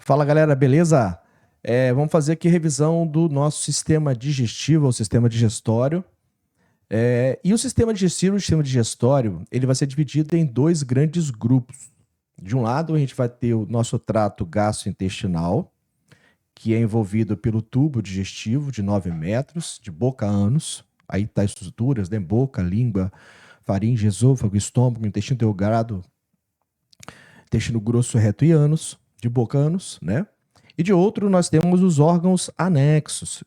Fala galera, beleza? Vamos fazer aqui revisão do nosso sistema digestivo, ou sistema digestório. E o sistema digestório, ele vai ser dividido em dois grandes grupos. De um lado, a gente vai ter o nosso trato gastrointestinal, que é envolvido pelo tubo digestivo de 9 metros, de boca a ânus. Aí tá as estruturas, né? Boca, língua, faringe, esôfago, estômago, intestino delgado, intestino grosso, reto e ânus, de boca a ânus, né? E de outro, nós temos os órgãos anexos.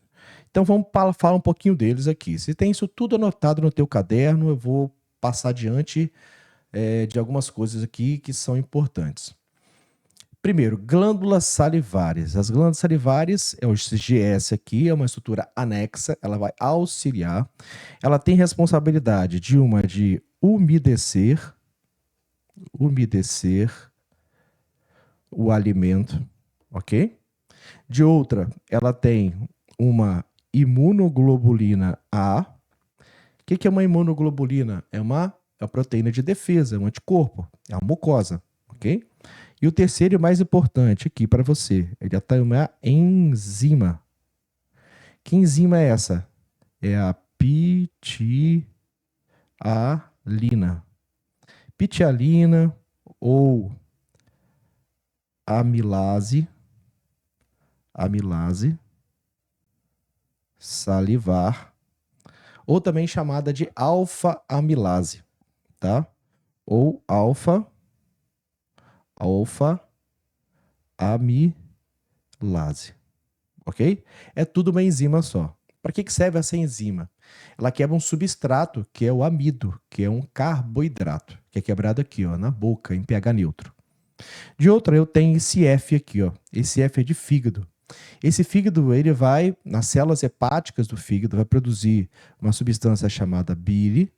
Então, vamos falar um pouquinho deles aqui. Se tem isso tudo anotado no teu caderno, eu vou passar adiante de algumas coisas aqui que são importantes. Primeiro, glândulas salivares. As glândulas salivares, é o GS aqui, é uma estrutura anexa, ela vai auxiliar. Ela tem responsabilidade de umedecer o alimento, ok? De outra, ela tem uma imunoglobulina A. O que é uma imunoglobulina? É uma proteína de defesa, é um anticorpo, é uma mucosa, ok? E o terceiro e mais importante aqui para você, ele tem uma enzima. Que enzima é essa? É a pitialina. Pitialina ou amilase salivar, ou também chamada de alfa-amilase, tá? Ou alfa-amilase, ok? É tudo uma enzima só. Para que serve essa enzima? Ela quebra um substrato, que é o amido, que é um carboidrato, que é quebrado aqui, ó, na boca, em pH neutro. De outra, eu tenho esse F aqui, ó. Esse F é de fígado. Esse fígado, ele vai, nas células hepáticas do fígado, vai produzir uma substância chamada bile.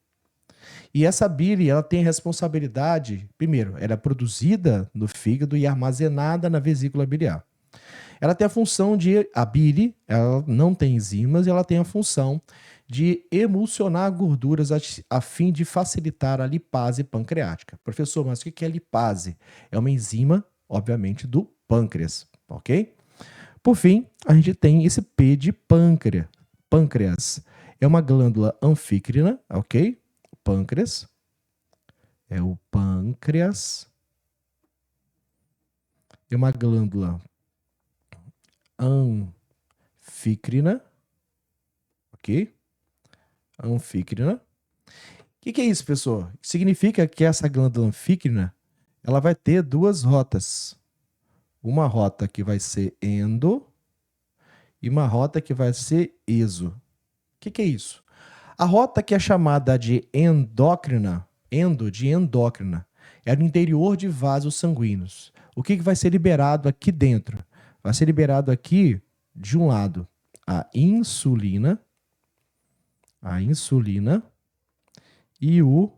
E essa bile, ela tem responsabilidade, primeiro, ela é produzida no fígado e armazenada na vesícula biliar. Ela tem a função a bile, ela não tem enzimas, e ela tem a função de emulsionar gorduras a fim de facilitar a lipase pancreática. Professor, mas o que é lipase? É uma enzima, obviamente, do pâncreas, ok? Por fim, a gente tem esse P de pâncreas. Pâncreas é uma glândula anfícrina, ok? Pâncreas é o pâncreas. É uma glândula anfícrina, ok? Anfícrina. O que é isso, pessoal? Significa que essa glândula anfícrina, ela vai ter duas rotas. Uma rota que vai ser endo e uma rota que vai ser exo. O que é isso? A rota que é chamada de endócrina, de endócrina, é no interior de vasos sanguíneos. O que vai ser liberado aqui dentro? Vai ser liberado aqui, de um lado, a insulina e o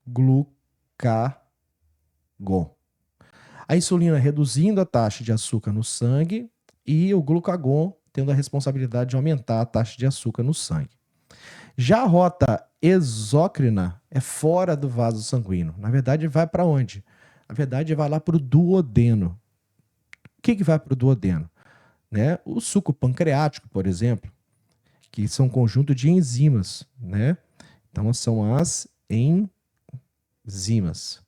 glucagon. A insulina reduzindo a taxa de açúcar no sangue e o glucagon tendo a responsabilidade de aumentar a taxa de açúcar no sangue. Já a rota exócrina é fora do vaso sanguíneo. Na verdade, vai para onde? Na verdade, vai lá para o duodeno. O que vai para o duodeno? Né? O suco pancreático, por exemplo, que são um conjunto de enzimas, né? Então, são as enzimas.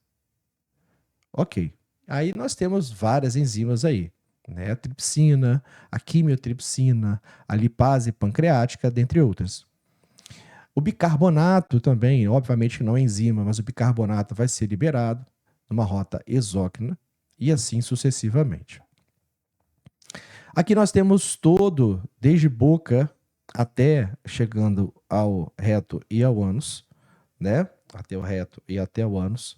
Ok. Aí nós temos várias enzimas aí, né? A tripsina, a quimiotripsina, a lipase pancreática, dentre outras. O bicarbonato também, obviamente não é enzima, mas o bicarbonato vai ser liberado numa rota exócrina e assim sucessivamente. Aqui nós temos todo, desde boca até chegando ao reto e ao ânus, né? Até o reto e até o ânus.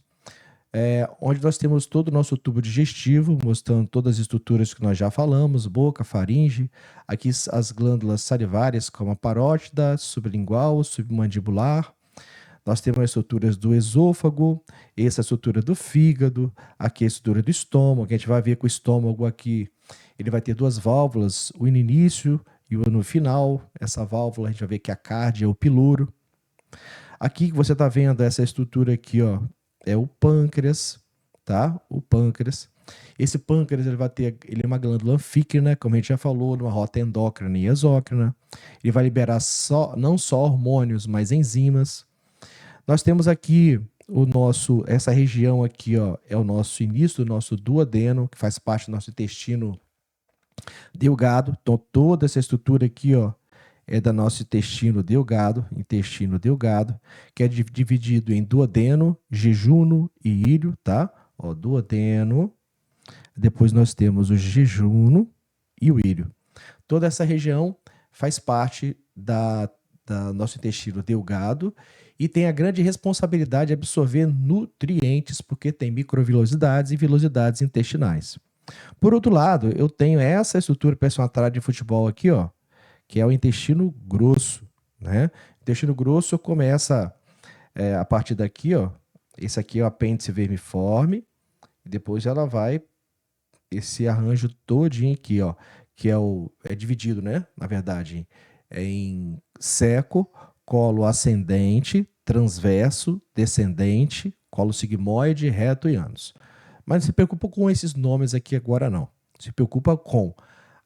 Onde nós temos todo o nosso tubo digestivo, mostrando todas as estruturas que nós já falamos, boca, faringe, aqui as glândulas salivares, como a parótida, sublingual, submandibular. Nós temos as estruturas do esôfago, essa estrutura do fígado, aqui a estrutura do estômago. A gente vai ver que o estômago aqui, ele vai ter duas válvulas, o no início e o no final. Essa válvula a gente vai ver que a cárdia é o piloro. Aqui que você está vendo essa estrutura aqui, ó, é o pâncreas, tá? O pâncreas. Esse pâncreas ele é uma glândula anfícrina, como a gente já falou, numa rota endócrina e exócrina. Ele vai liberar não só hormônios, mas enzimas. Nós temos aqui essa região aqui, ó, é o nosso início do nosso duodeno, que faz parte do nosso intestino delgado. Então, toda essa estrutura aqui, ó, é do nosso intestino delgado, que é dividido em duodeno, jejuno e ilho, tá? Ó, duodeno, depois nós temos o jejuno e o ilho. Toda essa região faz parte da nosso intestino delgado e tem a grande responsabilidade de absorver nutrientes, porque tem microvilosidades e vilosidades intestinais. Por outro lado, eu tenho essa estrutura personal de futebol aqui, ó, que é o intestino grosso, né? O intestino grosso começa a partir daqui, ó. Esse aqui é o apêndice vermiforme, e depois ela vai esse arranjo todinho aqui, ó, que é dividido, né? Na verdade, em seco, colo ascendente, transverso, descendente, colo sigmoide, reto e ânus. Mas não se preocupa com esses nomes aqui agora, não. Se preocupa com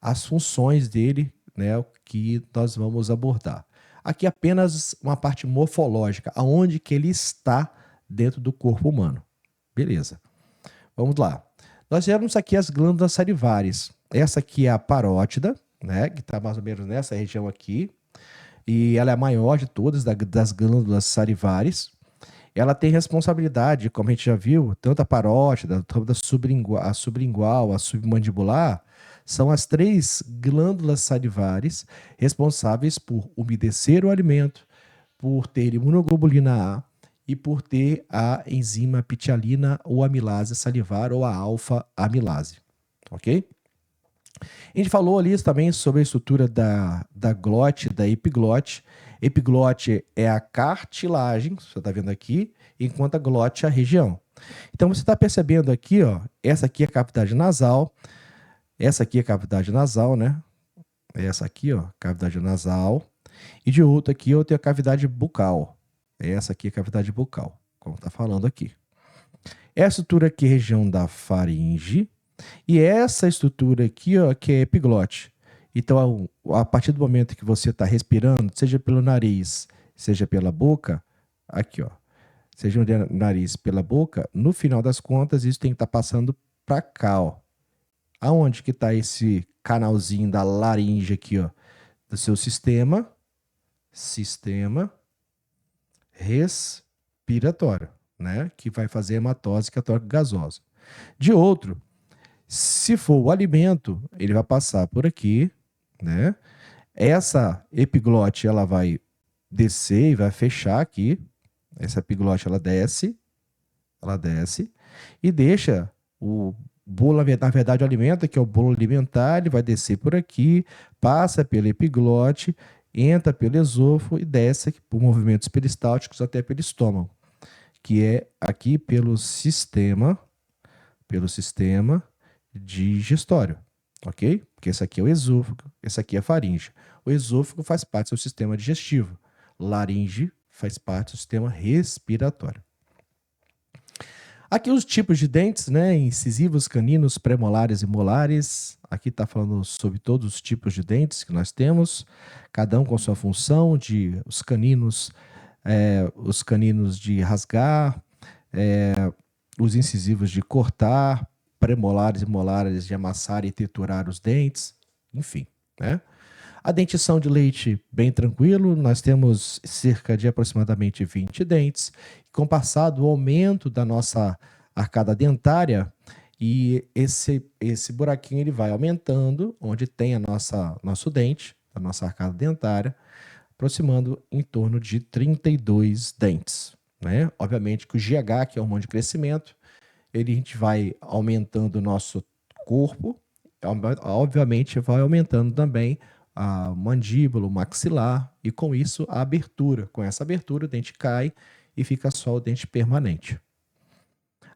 as funções dele, né, que nós vamos abordar. Aqui apenas uma parte morfológica, aonde que ele está dentro do corpo humano. Beleza. Vamos lá. Nós temos aqui as glândulas salivares. Essa aqui é a parótida, né, que está mais ou menos nessa região aqui. E ela é a maior de todas das glândulas salivares. Ela tem responsabilidade, como a gente já viu, tanto a parótida, tanto a sublingual, a submandibular, são as 3 glândulas salivares responsáveis por umedecer o alimento, por ter imunoglobulina A e por ter a enzima pitialina ou amilase salivar ou a alfa-amilase, ok? A gente falou ali também sobre a estrutura da glote, da epiglote. Epiglote é a cartilagem, você está vendo aqui, enquanto a glote é a região. Então você está percebendo aqui, ó, essa aqui é a cavidade nasal, essa aqui é a cavidade nasal, né? Essa aqui, ó, cavidade nasal. E de outro aqui eu tenho a cavidade bucal. Essa aqui é a cavidade bucal, como está falando aqui. Essa estrutura aqui é a região da faringe. E essa estrutura aqui, ó, que é a epiglote. Então, a partir do momento que você está respirando, seja pelo nariz, seja pela boca, aqui, ó, seja no nariz, pela boca, no final das contas, isso tem que estar passando para cá, ó. Aonde que está esse canalzinho da laringe aqui, ó, do seu sistema respiratório, né, que vai fazer hematose católica gasosa. De outro, se for o alimento, ele vai passar por aqui, né? Essa epiglote, ela vai descer e vai fechar aqui. Essa epiglote, ela desce e deixa o bolo, na verdade, o alimento, que é o bolo alimentar, ele vai descer por aqui, passa pela epiglote, entra pelo esôfago e desce por movimentos peristálticos até pelo estômago, que é aqui pelo sistema digestório, ok? Porque esse aqui é o esôfago, esse aqui é a faringe. O esôfago faz parte do seu sistema digestivo. Laringe faz parte do sistema respiratório. Aqui os tipos de dentes, né? Incisivos, caninos, premolares e molares. Aqui está falando sobre todos os tipos de dentes que nós temos, cada um com sua função, os caninos de rasgar, os incisivos de cortar, premolares e molares de amassar e triturar os dentes, enfim, né? A dentição de leite, bem tranquilo, nós temos cerca de aproximadamente 20 dentes. Com o passar do aumento da nossa arcada dentária, e esse buraquinho ele vai aumentando, onde tem nosso dente, a nossa arcada dentária, aproximando em torno de 32 dentes, né? Obviamente que o GH, que é o hormônio de crescimento, a gente vai aumentando o nosso corpo, obviamente vai aumentando também a mandíbula, o maxilar, e com isso a abertura. Com essa abertura o dente cai e fica só o dente permanente.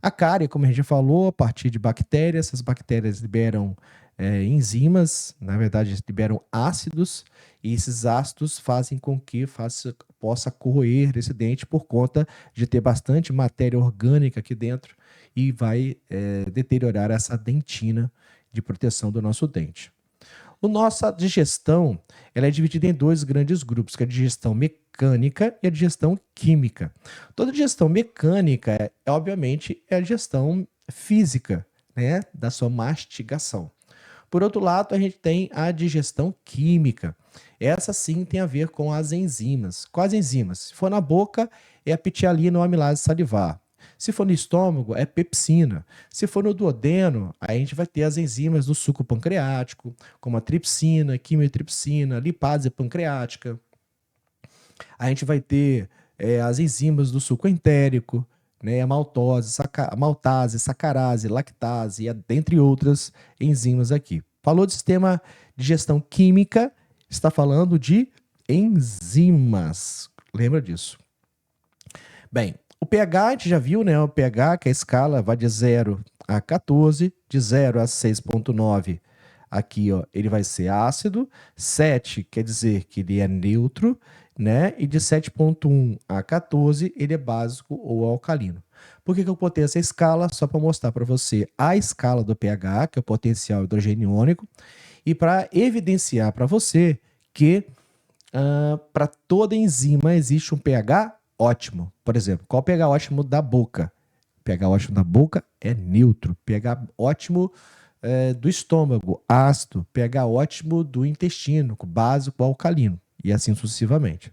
A cárie, como a gente falou, a partir de bactérias, essas bactérias liberam enzimas, na verdade liberam ácidos, e esses ácidos fazem com que possa corroer esse dente por conta de ter bastante matéria orgânica aqui dentro, e vai deteriorar essa dentina de proteção do nosso dente. A nossa digestão ela é dividida em dois grandes grupos, que é a digestão mecânica e a digestão química. Toda digestão mecânica, obviamente, é a digestão física, né, da sua mastigação. Por outro lado, a gente tem a digestão química. Essa sim tem a ver com as enzimas. Quais enzimas? Se for na boca, é a pitialina ou amilase salivar. Se for no estômago, é pepsina. Se for no duodeno, aí a gente vai ter as enzimas do suco pancreático, como a tripsina, quimiotripsina, lipase pancreática. A gente vai ter as enzimas do suco entérico, né, a maltose, maltase, sacarase, lactase, dentre outras enzimas aqui. Falou de sistema de digestão química, está falando de enzimas. Lembra disso? Bem, o pH a gente já viu, né? O pH, que a escala vai de 0 a 14, de 0 a 6,9. Aqui, ó, ele vai ser ácido. 7 quer dizer que ele é neutro, né? E de 7,1 a 14, ele é básico ou alcalino. Por que eu botei essa escala? Só para mostrar para você a escala do pH, que é o potencial hidrogênio iônico, e para evidenciar para você que para toda enzima existe um pH ótimo. Por exemplo, qual o pH ótimo da boca? O pH ótimo da boca é neutro. pH ótimo do estômago, ácido. pH ótimo do intestino, básico, alcalino. E assim sucessivamente.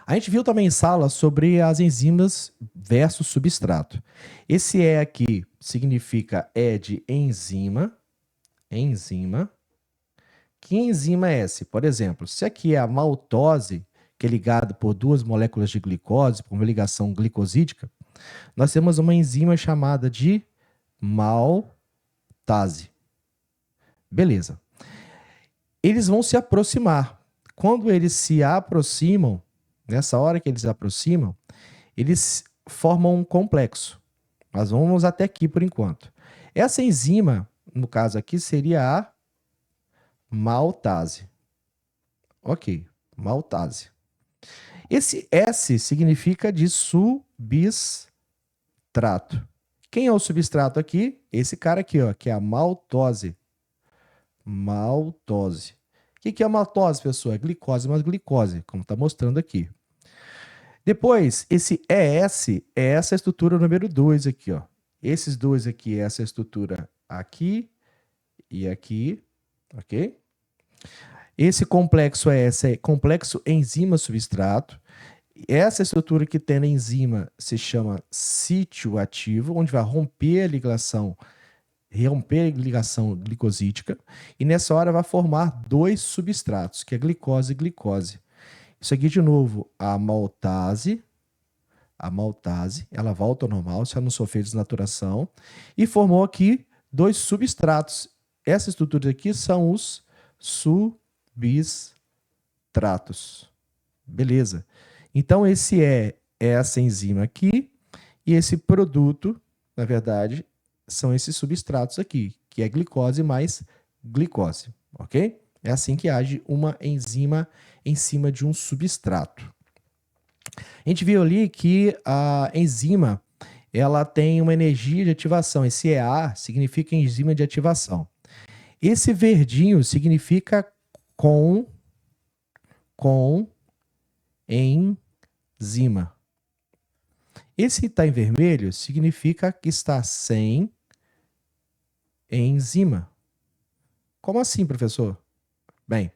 A gente viu também em sala sobre as enzimas versus substrato. Esse E aqui significa E de enzima. Enzima. Que enzima é essa? Por exemplo, se aqui é a maltose, que é ligada por duas moléculas de glicose, por uma ligação glicosídica, nós temos uma enzima chamada de maltase. Beleza. Eles vão se aproximar. Quando eles se aproximam, nessa hora que eles se aproximam, eles formam um complexo. Nós vamos até aqui por enquanto. Essa enzima, no caso aqui, seria a maltase. Ok, maltase. Esse S significa de substrato. Quem é o substrato aqui? Esse cara aqui, ó, que é a maltose. Maltose. O que é a maltose, pessoal? É glicose mais glicose, como está mostrando aqui. Depois, esse ES é essa estrutura número 2 aqui, ó. Esses dois aqui é essa estrutura aqui e aqui, ok? Esse complexo ES é complexo enzima-substrato. Essa estrutura que tem na enzima se chama sítio ativo, onde vai romper a ligação glicosídica, e nessa hora vai formar dois substratos, que é glicose e glicose. Isso aqui, de novo, a maltase, ela volta ao normal, se ela não sofrer desnaturação, e formou aqui dois substratos. Essas estruturas aqui são os substratos. Beleza. Então, esse é essa enzima aqui, e esse produto, na verdade, são esses substratos aqui, que é glicose mais glicose, ok? É assim que age uma enzima em cima de um substrato. A gente viu ali que a enzima ela tem uma energia de ativação. Esse EA significa enzima de ativação. Esse verdinho significa com enzima. Esse está em vermelho significa que está sem enzima. Como assim, professor? Bem,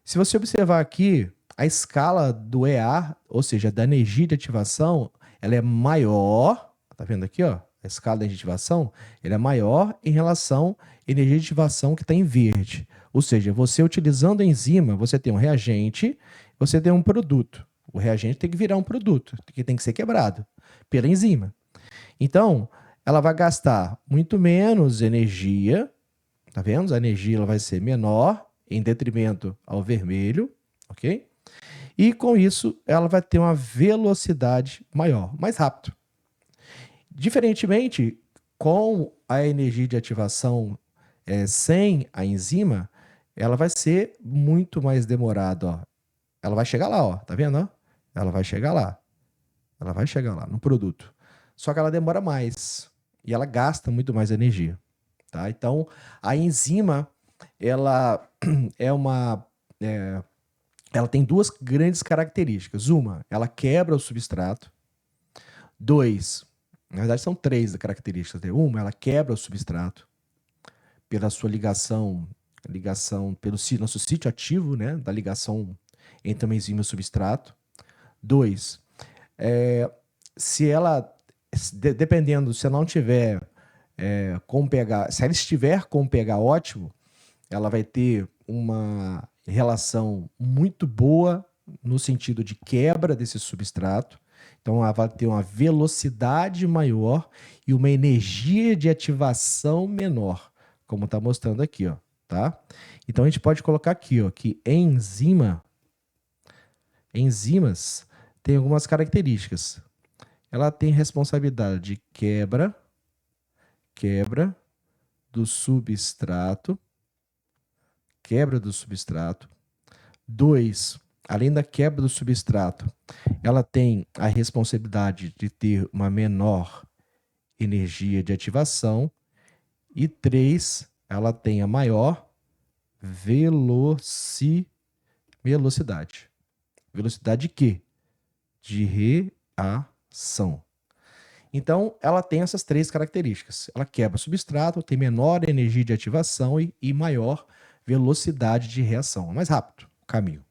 se você observar aqui, a escala do EA, ou seja, da energia de ativação, ela é maior, tá vendo aqui, ó? A escala de ativação, ela é maior em relação à energia de ativação que está em verde. Ou seja, você utilizando a enzima, você tem um reagente, você tem um produto. O reagente tem que virar um produto, que tem que ser quebrado pela enzima. Então, ela vai gastar muito menos energia, tá vendo? A energia ela vai ser menor em detrimento ao vermelho, ok? E com isso, ela vai ter uma velocidade maior, mais rápido. Diferentemente, com a energia de ativação sem a enzima, ela vai ser muito mais demorada, ó. Ela vai chegar lá, ó, tá vendo? Ó? Ela vai chegar lá. Ela vai chegar lá no produto. só que ela demora mais e ela gasta muito mais energia, tá? Então, a enzima, ela é uma, é, ela tem duas grandes características. Uma, ela quebra o substrato. Dois, na verdade são três características, né? Uma, ela quebra o substrato pela sua ligação pelo nosso sítio ativo, né? Da ligação entre uma enzima e o substrato. Dois, se ela, dependendo, se ela não tiver com pH, se ela estiver com pH ótimo, ela vai ter uma relação muito boa no sentido de quebra desse substrato. Então, ela vai ter uma velocidade maior e uma energia de ativação menor, como está mostrando aqui, ó, tá? Então, a gente pode colocar aqui, ó, que enzimas têm algumas características. Ela tem responsabilidade de quebra do substrato, quebra do substrato. Dois, além da quebra do substrato, ela tem a responsabilidade de ter uma menor energia de ativação. E três, ela tem a maior velocidade. Velocidade de quê? De reação. Então, ela tem essas três características. Ela quebra o substrato, tem menor energia de ativação e maior velocidade de reação. É mais rápido o caminho.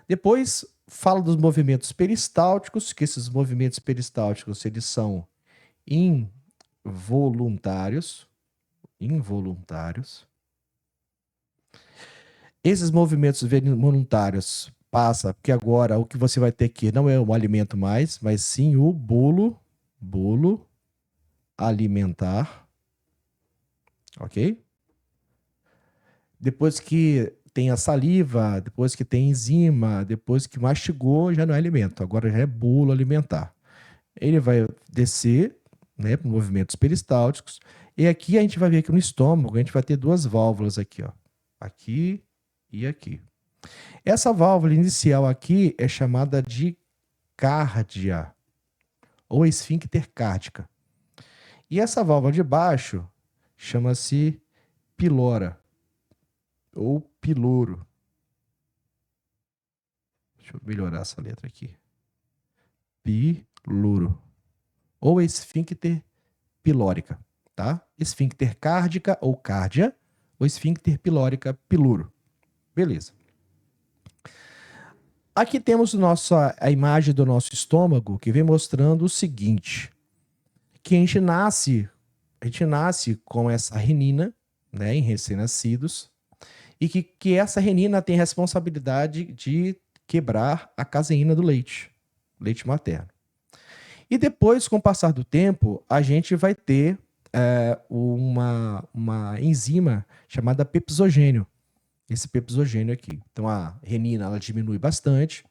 Depois, fala dos movimentos peristálticos, que esses movimentos peristálticos eles são involuntários. Esses movimentos voluntários passa, porque agora o que você vai ter aqui não é um alimento mais, mas sim o bolo alimentar, ok? Depois que tem a saliva, depois que tem enzima, depois que mastigou, já não é alimento, agora já é bolo alimentar. Ele vai descer, né, para movimentos peristálticos, e aqui a gente vai ver que no estômago a gente vai ter duas válvulas aqui, ó, aqui e aqui. Essa válvula inicial aqui é chamada de cárdia, ou esfíncter cárdica. E essa válvula de baixo chama-se pilora, ou piloro. Deixa eu melhorar essa letra aqui. Piloro, ou esfíncter pilórica, tá? Esfíncter cárdica ou cárdia, ou esfíncter pilórica, piluro. Beleza. Aqui temos a imagem do nosso estômago que vem mostrando o seguinte, que a gente nasce com essa renina, né, em recém-nascidos, e que essa renina tem responsabilidade de quebrar a caseína do leite materno. E depois, com o passar do tempo, a gente vai ter uma enzima chamada pepsogênio. Esse pepsogênio aqui. Então, a renina ela diminui bastante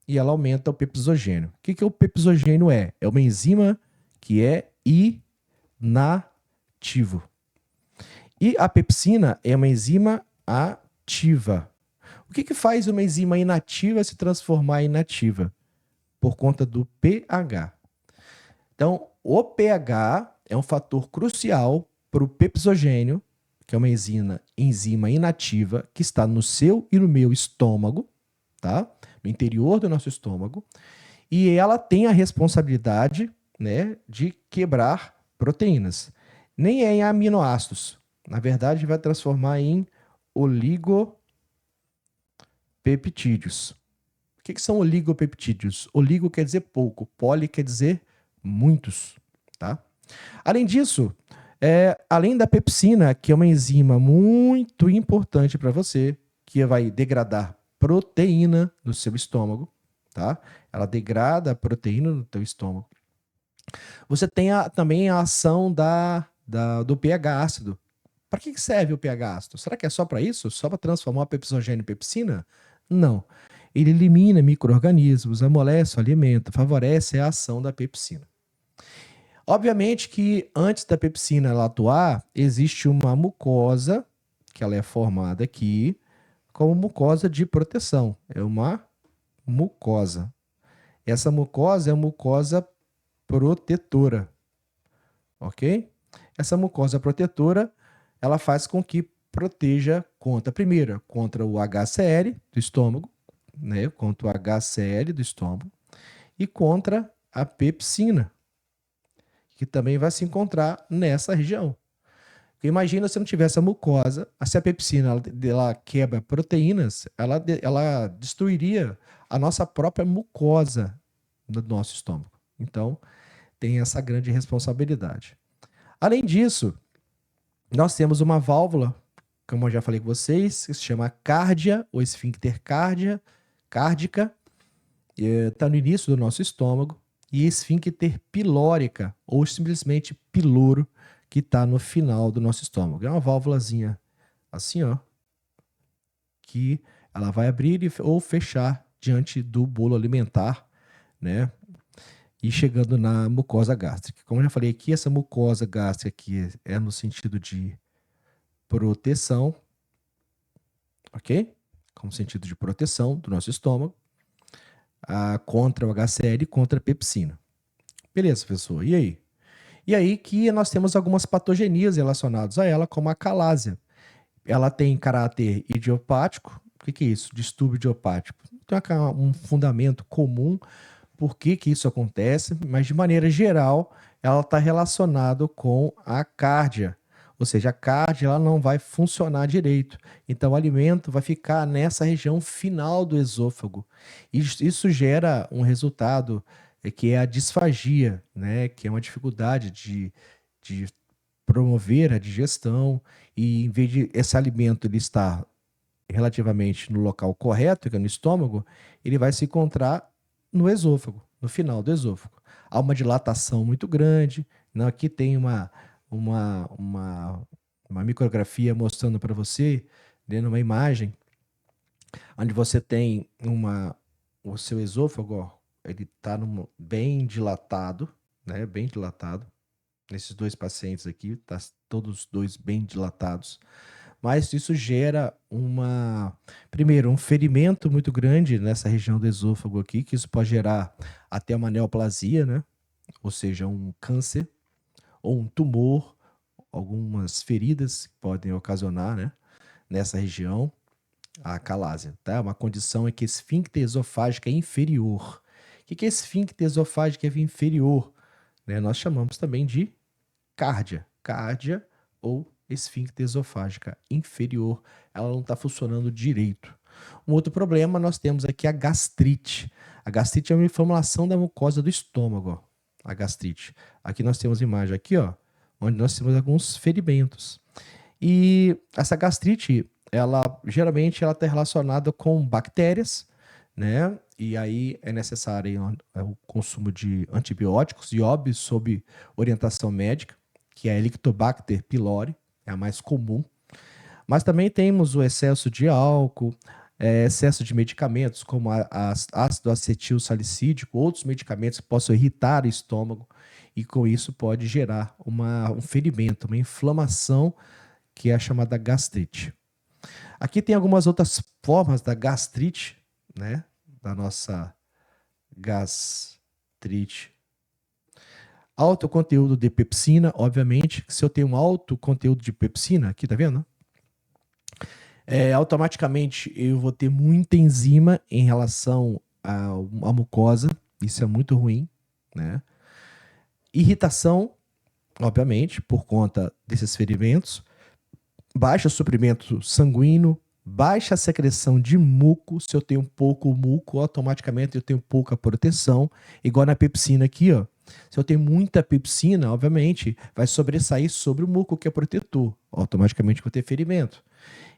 e ela aumenta o pepsogênio. O que o pepsogênio é? É uma enzima que é inativo. E a pepsina é uma enzima ativa. O que faz uma enzima inativa se transformar em nativa? Por conta do pH. Então, o pH é um fator crucial para o pepsogênio, que é uma enzima inativa que está no seu e no meu estômago, tá? No interior do nosso estômago, e ela tem a responsabilidade, né, de quebrar proteínas. Nem é em aminoácidos. Na verdade, vai transformar em oligopeptídeos. O que são oligopeptídeos? Oligo quer dizer pouco, poli quer dizer muitos, tá? Além disso, além da pepsina, que é uma enzima muito importante para você, que vai degradar proteína no seu estômago, tá? Ela degrada a proteína no teu estômago. Você tem também a ação do pH ácido. Para que serve o pH ácido? Será que é só para isso? Só para transformar a pepsogênio em pepsina? Não. Ele elimina micro-organismos, amolece o alimento, favorece a ação da pepsina. Obviamente que antes da pepsina ela atuar, existe uma mucosa, que ela é formada aqui, como mucosa de proteção. É uma mucosa. Essa mucosa é a mucosa protetora, ok? Essa mucosa protetora, ela faz com que proteja primeiro, contra o HCl do estômago, né? Contra o HCl do estômago e contra a pepsina, que também vai se encontrar nessa região. Porque imagina se não tivesse a mucosa, se a pepsina ela quebra proteínas, ela destruiria a nossa própria mucosa do nosso estômago. Então, tem essa grande responsabilidade. Além disso, nós temos uma válvula, como eu já falei com vocês, que se chama cárdia, ou esfíncter cárdica, está no início do nosso estômago, e esfíncter pilórica, ou simplesmente piloro, que está no final do nosso estômago. É uma válvulazinha assim, ó, que ela vai abrir ou fechar diante do bolo alimentar, né? E chegando na mucosa gástrica. Como eu já falei aqui, essa mucosa gástrica aqui é no sentido de proteção, ok? Com sentido de proteção do nosso estômago, contra o HCl e contra a pepsina. Beleza, pessoal, e aí? E aí que nós temos algumas patogenias relacionadas a ela, como a calásia. Ela tem caráter idiopático. O que é isso? Distúrbio idiopático. Tem um fundamento comum por que isso acontece, mas de maneira geral, ela está relacionada com a cárdia. Ou seja, a cárdia ela não vai funcionar direito. Então, o alimento vai ficar nessa região final do esôfago. E isso gera um resultado que é a disfagia, né? Que é uma dificuldade de promover a digestão. E em vez de esse alimento ele estar relativamente no local correto, que é no estômago, ele vai se encontrar no esôfago, no final do esôfago. Há uma dilatação muito grande. Né? Aqui tem uma micrografia mostrando para você, né, numa imagem, onde você tem o seu esôfago, ó, ele está bem dilatado, né, bem dilatado. Nesses dois pacientes aqui, tá todos dois bem dilatados. Mas isso gera primeiro, um ferimento muito grande nessa região do esôfago aqui, que isso pode gerar até uma neoplasia, né? Ou seja, um câncer ou um tumor, algumas feridas que podem ocasionar, né? Nessa região, a calásia, tá? Uma condição em que esfíncter esofágica é inferior. O que é esfíncter esofágica inferior? Né? Nós chamamos também de cárdia ou esfíncter esofágica inferior, ela não está funcionando direito. Um outro problema, nós temos aqui a gastrite. A gastrite é uma inflamação da mucosa do estômago, ó, a gastrite. Aqui nós temos imagem aqui, ó, onde nós temos alguns ferimentos. E essa gastrite, geralmente ela está relacionada com bactérias, né? E aí é necessário o consumo de antibióticos e óbvio sob orientação médica, que é a Helicobacter pylori, é a mais comum. Mas também temos o excesso de álcool, excesso de medicamentos, como ácido acetil salicídico, outros medicamentos que possam irritar o estômago, e com isso pode gerar um ferimento, uma inflamação, que é a chamada gastrite. Aqui tem algumas outras formas da gastrite, né? Da nossa gastrite. Alto conteúdo de pepsina, obviamente. Se eu tenho um alto conteúdo de pepsina, aqui tá vendo? Automaticamente eu vou ter muita enzima em relação à mucosa. Isso é muito ruim, né? Irritação, obviamente, por conta desses ferimentos. Baixo suprimento sanguíneo, baixa secreção de muco. Se eu tenho pouco muco, automaticamente eu tenho pouca proteção. Igual na pepsina aqui, ó. Se eu tenho muita pepsina, obviamente, vai sobressair sobre o muco, que é protetor. Automaticamente vou ter ferimento.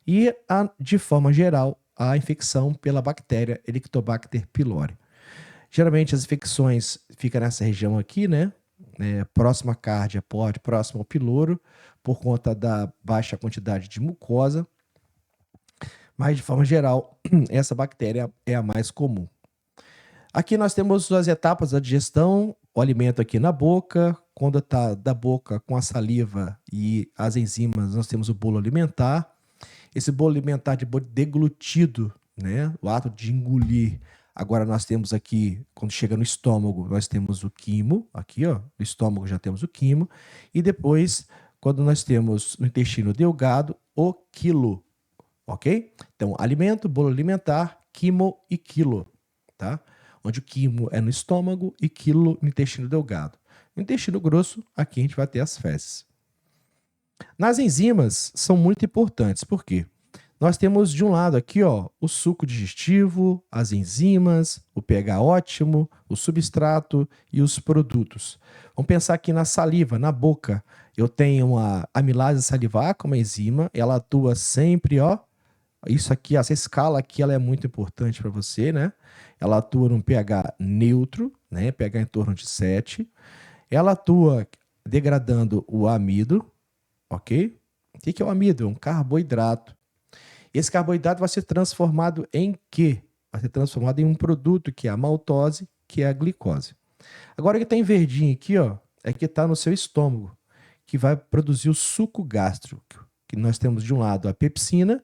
E, de forma geral, a infecção pela bactéria Helicobacter pylori. Geralmente as infecções ficam nessa região aqui, né? Próxima à cárdia, próximo ao piloro, por conta da baixa quantidade de mucosa. Mas, de forma geral, essa bactéria é a mais comum. Aqui nós temos as etapas da digestão, o alimento aqui na boca. Quando está da boca com a saliva e as enzimas, nós temos o bolo alimentar. Esse bolo alimentar de deglutido, né? O ato de engolir Agora nós temos aqui, quando chega no estômago, nós temos o quimo, aqui ó, no estômago já temos o quimo, e depois, quando nós temos no intestino delgado, o quilo, ok? Então, alimento, bolo alimentar, quimo e quilo, tá? Onde o quimo é no estômago e quilo no intestino delgado. No intestino grosso, aqui a gente vai ter as fezes. Nas enzimas, são muito importantes, por quê? Nós temos de um lado aqui, ó, o suco digestivo, as enzimas, o pH ótimo, o substrato e os produtos. Vamos pensar aqui na saliva, na boca. Eu tenho a amilase salivar como enzima, ela atua sempre, ó. Isso aqui, essa escala aqui, ela é muito importante para você, né? Ela atua num pH neutro, né? pH em torno de 7. Ela atua degradando o amido, ok? O que é o amido? É um carboidrato. Esse carboidrato vai ser transformado em quê? Vai ser transformado em um produto que é a maltose, que é a glicose. Agora o que está em verdinho aqui, ó, é que está no seu estômago, que vai produzir o suco gástrico, que nós temos de um lado a pepsina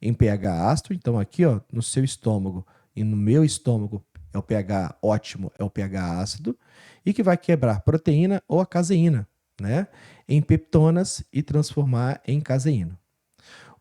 em pH ácido, então aqui, ó, no seu estômago e no meu estômago é o pH ótimo, é o pH ácido, e que vai quebrar proteína ou a caseína, né, em peptonas e transformar em caseína.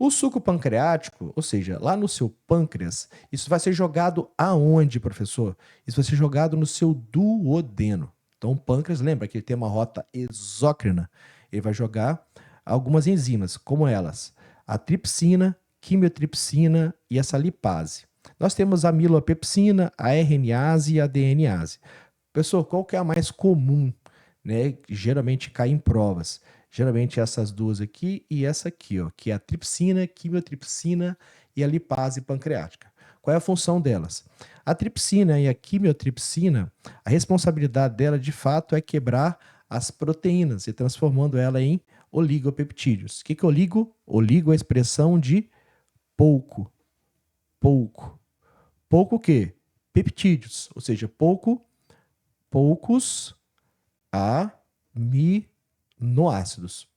O suco pancreático, ou seja, lá no seu pâncreas, isso vai ser jogado aonde, professor? Isso vai ser jogado no seu duodeno. Então, o pâncreas, lembra que ele tem uma rota exócrina. Ele vai jogar algumas enzimas, como elas: a tripsina, quimiotripsina e essa lipase. Nós temos a amilopepsina, a RNase e a DNase. Pessoal, qual que é a mais comum, né? Geralmente cai em provas. Geralmente essas duas aqui e essa aqui, ó, que é a tripsina, quimiotripsina e a lipase pancreática. Qual é a função delas? A tripsina e a quimiotripsina, a responsabilidade dela de fato é quebrar as proteínas e transformando ela em oligopeptídeos. O que é oligo? Oligo é a expressão de pouco. Pouco. Pouco o quê? Peptídeos, ou seja, poucos aminoácidos.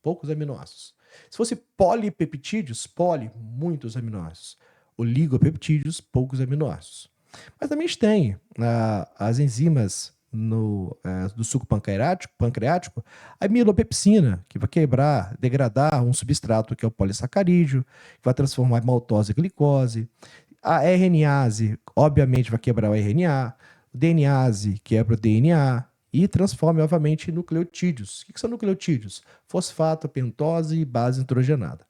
Poucos aminoácidos. Se fosse polipeptídeos, muitos aminoácidos. Oligopeptídeos, poucos aminoácidos. Mas também a gente tem as enzimas do suco pancreático, a amilopepsina, que vai quebrar, degradar um substrato que é o polissacarídeo, que vai transformar em maltose e glicose. A RNase, obviamente, vai quebrar o RNA. O DNase quebra o DNA e transforma, obviamente, em nucleotídeos. O que são nucleotídeos? Fosfato, pentose e base nitrogenada.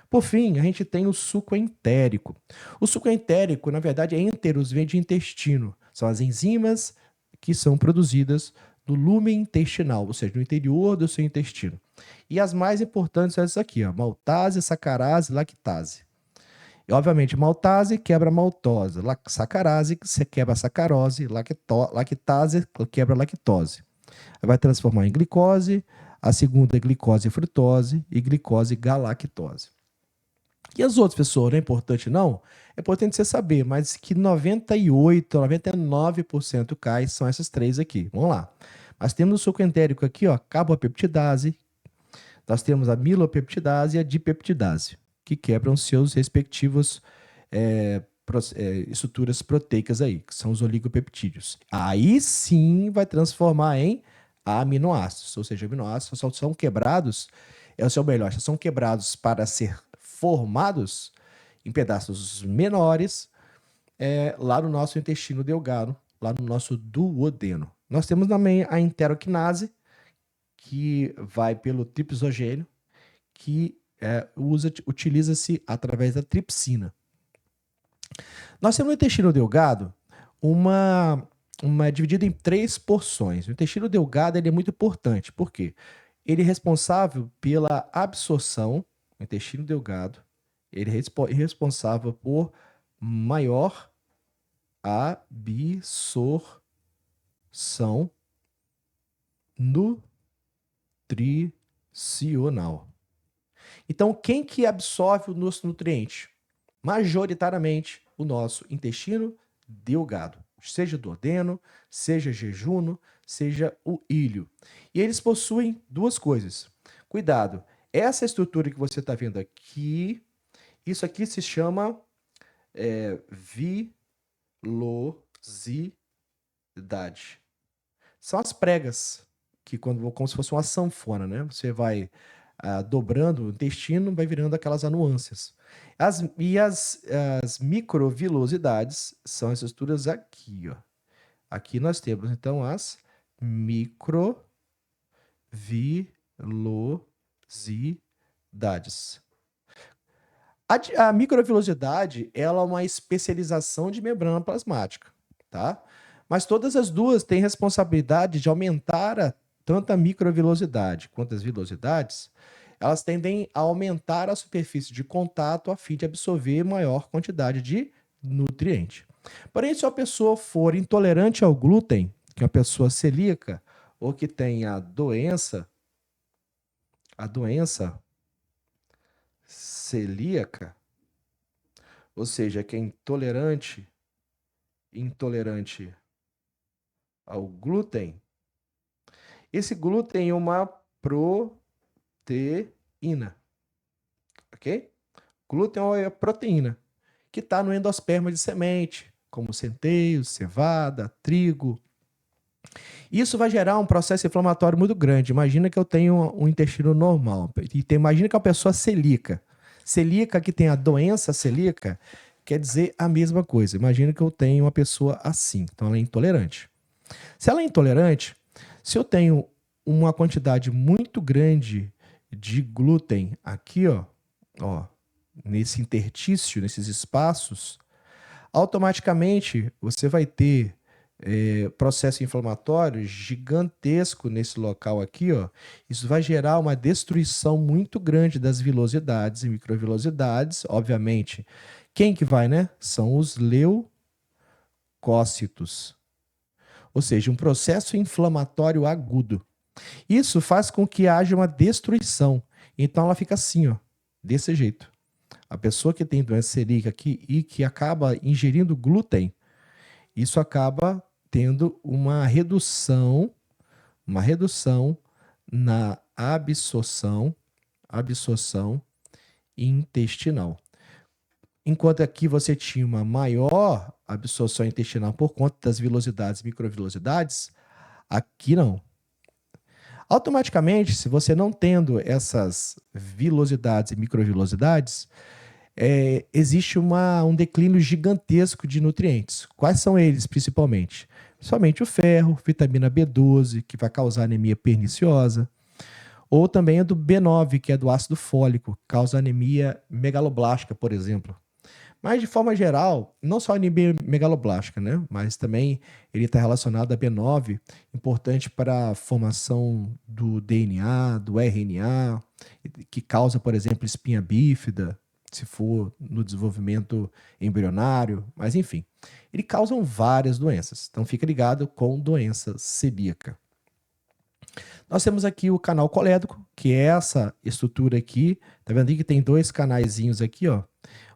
Por fim, a gente tem o suco entérico. O suco entérico, na verdade, é enteros, vem de intestino. São as enzimas que são produzidas no lumen intestinal, ou seja, no interior do seu intestino. E as mais importantes são essas aqui, ó, maltase, sacarase, lactase. E, obviamente, maltase quebra maltose, sacarase quebra sacarose, lactase quebra lactose. Vai transformar em glicose, a segunda é glicose frutose e glicose galactose. E as outras, pessoas, não é importante não? É importante você saber, mas que 98, 99% cai são essas três aqui. Vamos lá. Nós temos o suco entérico aqui, ó, carbopeptidase, nós temos a milopeptidase e a dipeptidase, que quebram seus respectivos estruturas proteicas aí, que são os oligopeptídeos. Aí sim vai transformar em aminoácidos, ou seja, aminoácidos só são quebrados, é o seu melhor, são quebrados para ser formados em pedaços menores lá no nosso intestino delgado, lá no nosso duodeno. Nós temos também a enteroquinase, que vai pelo tripsogênio, que utiliza-se através da tripsina. Nós temos no intestino delgado uma dividida em 3 porções. O intestino delgado ele é muito importante, por quê? Ele é responsável pela absorção, o intestino delgado, ele é responsável por maior absorção nutricional. Então, quem que absorve o nosso nutriente? Majoritariamente, o nosso intestino delgado, seja duodeno, seja jejuno, seja o íleo. E eles possuem duas coisas. Cuidado, essa estrutura que você está vendo aqui, isso aqui se chama São as pregas, que como se fosse uma sanfona, né? Você vai dobrando o intestino, vai virando aquelas anuâncias. As microvilosidades são as estruturas aqui, ó. Aqui nós temos, então, as microvilosidades. A microvilosidade, ela é uma especialização de membrana plasmática, tá? Mas todas as duas têm responsabilidade de aumentar tanto a microvilosidade quanto as vilosidades, elas tendem a aumentar a superfície de contato a fim de absorver maior quantidade de nutriente. Porém, se a pessoa for intolerante ao glúten, que é uma pessoa celíaca, ou que tem a doença celíaca, ou seja, que é intolerante ao glúten, esse glúten é uma proteína, ok? Glúten é a proteína que está no endosperma de semente, como centeio, cevada, trigo. Isso vai gerar um processo inflamatório muito grande. Imagina que eu tenho um intestino normal. Imagina que a pessoa celíaca. Celíaca que tem a doença celíaca quer dizer a mesma coisa. Imagina que eu tenho uma pessoa assim. Então ela é intolerante. Se ela é intolerante, se eu tenho uma quantidade muito grande de glúten aqui, ó, nesse intertício, nesses espaços, automaticamente você vai ter processo inflamatório gigantesco nesse local aqui, ó. Isso vai gerar uma destruição muito grande das vilosidades e microvilosidades, obviamente. Quem que vai, né? São os leucócitos. Ou seja, um processo inflamatório agudo. Isso faz com que haja uma destruição. Então ela fica assim, ó, desse jeito. A pessoa que tem doença celíaca aqui e que acaba ingerindo glúten, isso acaba tendo uma redução na absorção intestinal. Enquanto aqui você tinha uma maior absorção intestinal por conta das vilosidades e microvilosidades, aqui não. Automaticamente, se você não tendo essas vilosidades e microvilosidades, existe um declínio gigantesco de nutrientes. Quais são eles, principalmente? Somente o ferro, vitamina B12, que vai causar anemia perniciosa, ou também a do B9, que é do ácido fólico, que causa anemia megaloblástica, por exemplo. Mas, de forma geral, não só a anemia megaloblástica, né? Mas também ele está relacionado a B9, importante para a formação do DNA, do RNA, que causa, por exemplo, espinha bífida, se for no desenvolvimento embrionário, mas enfim. Ele causa várias doenças, então fica ligado com doença celíaca. Nós temos aqui o canal colédoco, que é essa estrutura aqui, tá vendo aí que tem dois canaizinhos aqui, ó.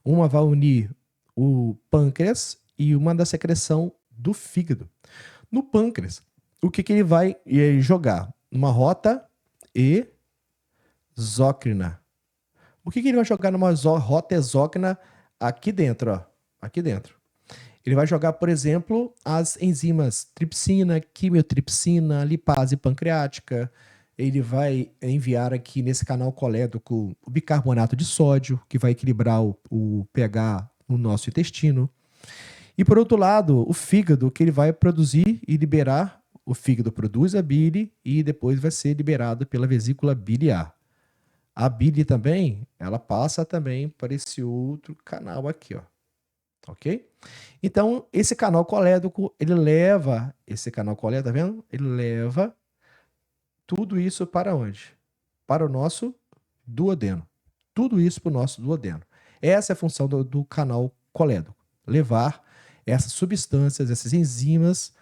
Uma vai unir o pâncreas e uma da secreção do fígado. No pâncreas, o que ele vai jogar? Uma rota exócrina. O que ele vai jogar numa rota exócrina aqui dentro, ó? Aqui dentro. Ele vai jogar, por exemplo, as enzimas tripsina, quimiotripsina, lipase pancreática. Ele vai enviar aqui nesse canal colédoco o bicarbonato de sódio, que vai equilibrar o pH no nosso intestino. E, por outro lado, o fígado, que ele vai produzir e liberar. O fígado produz a bile e depois vai ser liberado pela vesícula biliar. A bile também, ela passa também para esse outro canal aqui, ó. Ok? Então, esse canal colédoco, ele leva, tá vendo? Ele leva tudo isso para onde? Para o nosso duodeno. Tudo isso para o nosso duodeno. Essa é a função do canal colédoco. Levar essas substâncias, essas enzimas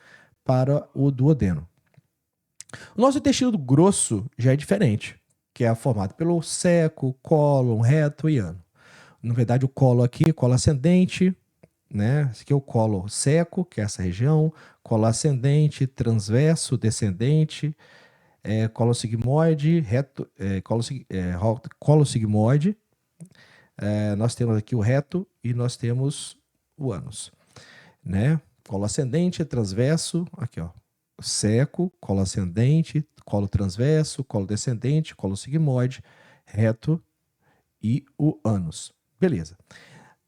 para o duodeno. O nosso intestino grosso já é diferente, que é formado pelo seco, cólon, reto e ano. Na verdade, o colo aqui, colo ascendente, né? Esse aqui é o colo seco, que é essa região, colo ascendente, transverso, descendente, colo sigmoide, reto, colo sigmoide. Nós temos aqui o reto e nós temos o ânus, né? Colo ascendente, transverso, aqui ó, seco, colo ascendente, colo transverso, colo descendente, colo sigmoide, reto e o ânus. Beleza.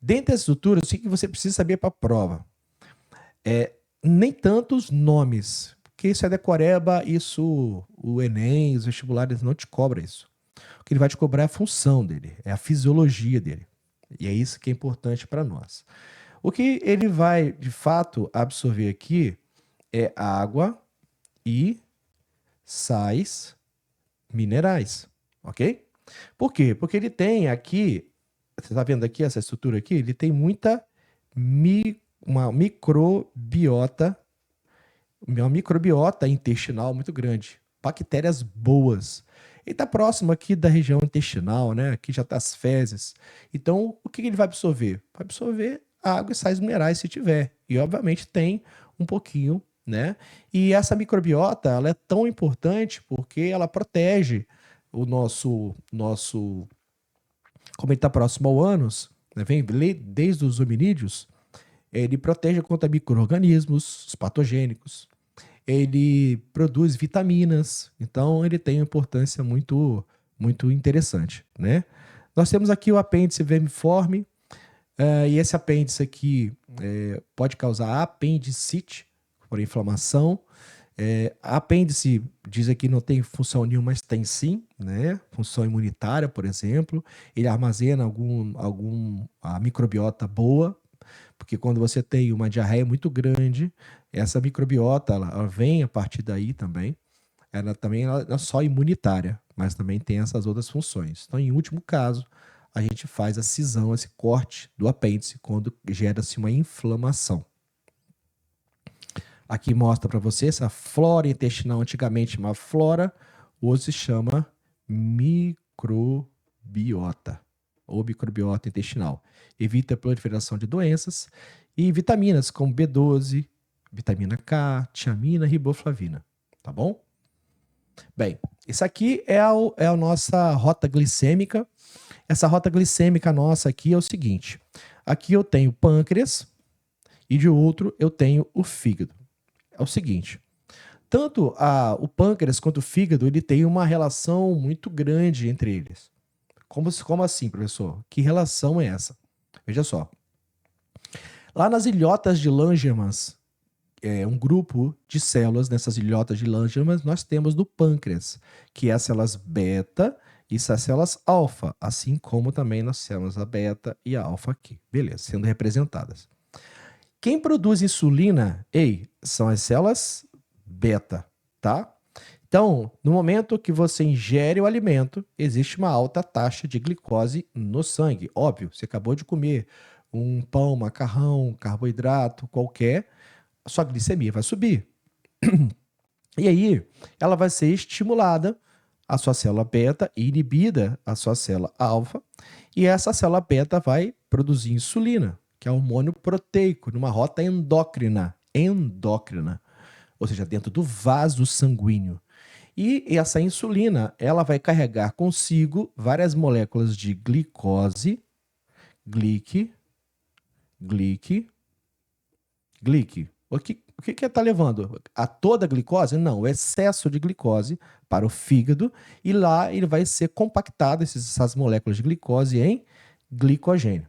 Dentre as estruturas, o que você precisa saber para a prova? Nem tantos nomes, porque isso é decoreba, isso o Enem, os vestibulares não te cobram isso. O que ele vai te cobrar é a função dele, é a fisiologia dele. E é isso que é importante para nós. O que ele vai, de fato, absorver aqui é água e sais minerais, ok? Por quê? Porque ele tem aqui, você está vendo aqui essa estrutura aqui? Ele tem uma microbiota intestinal muito grande. Bactérias boas. Ele está próximo aqui da região intestinal, né? Aqui já está as fezes. Então, o que ele vai absorver? Vai absorver água e sais minerais se tiver. E, obviamente, tem um pouquinho, né? E essa microbiota, ela é tão importante porque ela protege o nosso como ele está próximo ao ânus, né? Vem desde os hominídeos, ele protege contra micro-organismos, os patogênicos. Ele produz vitaminas, então ele tem uma importância muito, muito interessante, né? Nós temos aqui o apêndice vermiforme, e esse apêndice aqui pode causar apendicite, por inflamação. A apêndice diz aqui não tem função nenhuma, mas tem sim, né? Função imunitária, por exemplo. Ele armazena a microbiota boa, porque quando você tem uma diarreia muito grande, essa microbiota ela vem a partir daí também. Ela também ela é só imunitária, mas também tem essas outras funções. Então, em último caso, a gente faz a cisão, esse corte do apêndice, quando gera-se uma inflamação. Aqui mostra para você essa flora intestinal, antigamente chamava flora, hoje se chama microbiota, ou microbiota intestinal. Evita a proliferação de doenças e vitaminas como B12, vitamina K, tiamina, riboflavina, tá bom? Bem, isso aqui é a nossa rota glicêmica. Essa rota glicêmica nossa aqui é o seguinte, aqui eu tenho pâncreas e de outro eu tenho o fígado. É o seguinte, tanto o pâncreas quanto o fígado, ele tem uma relação muito grande entre eles. Como assim, professor? Que relação é essa? Veja só. Lá nas ilhotas de Langerhans, um grupo de células nessas ilhotas de Langerhans, nós temos no pâncreas, que é as células beta e as células alfa, assim como também nós temos a beta e a alfa aqui. Beleza, sendo representadas. Quem produz insulina, são as células beta, tá? Então, no momento que você ingere o alimento, existe uma alta taxa de glicose no sangue. Óbvio, você acabou de comer um pão, macarrão, carboidrato, qualquer, a sua glicemia vai subir. E aí, ela vai ser estimulada, a sua célula beta, e inibida a sua célula alfa, e essa célula beta vai produzir insulina, que é hormônio proteico, numa rota endócrina, ou seja, dentro do vaso sanguíneo. E essa insulina, ela vai carregar consigo várias moléculas de glicose, glique. O que está levando? A toda a glicose? Não, o excesso de glicose para o fígado, e lá ele vai ser compactado, essas moléculas de glicose, em glicogênio.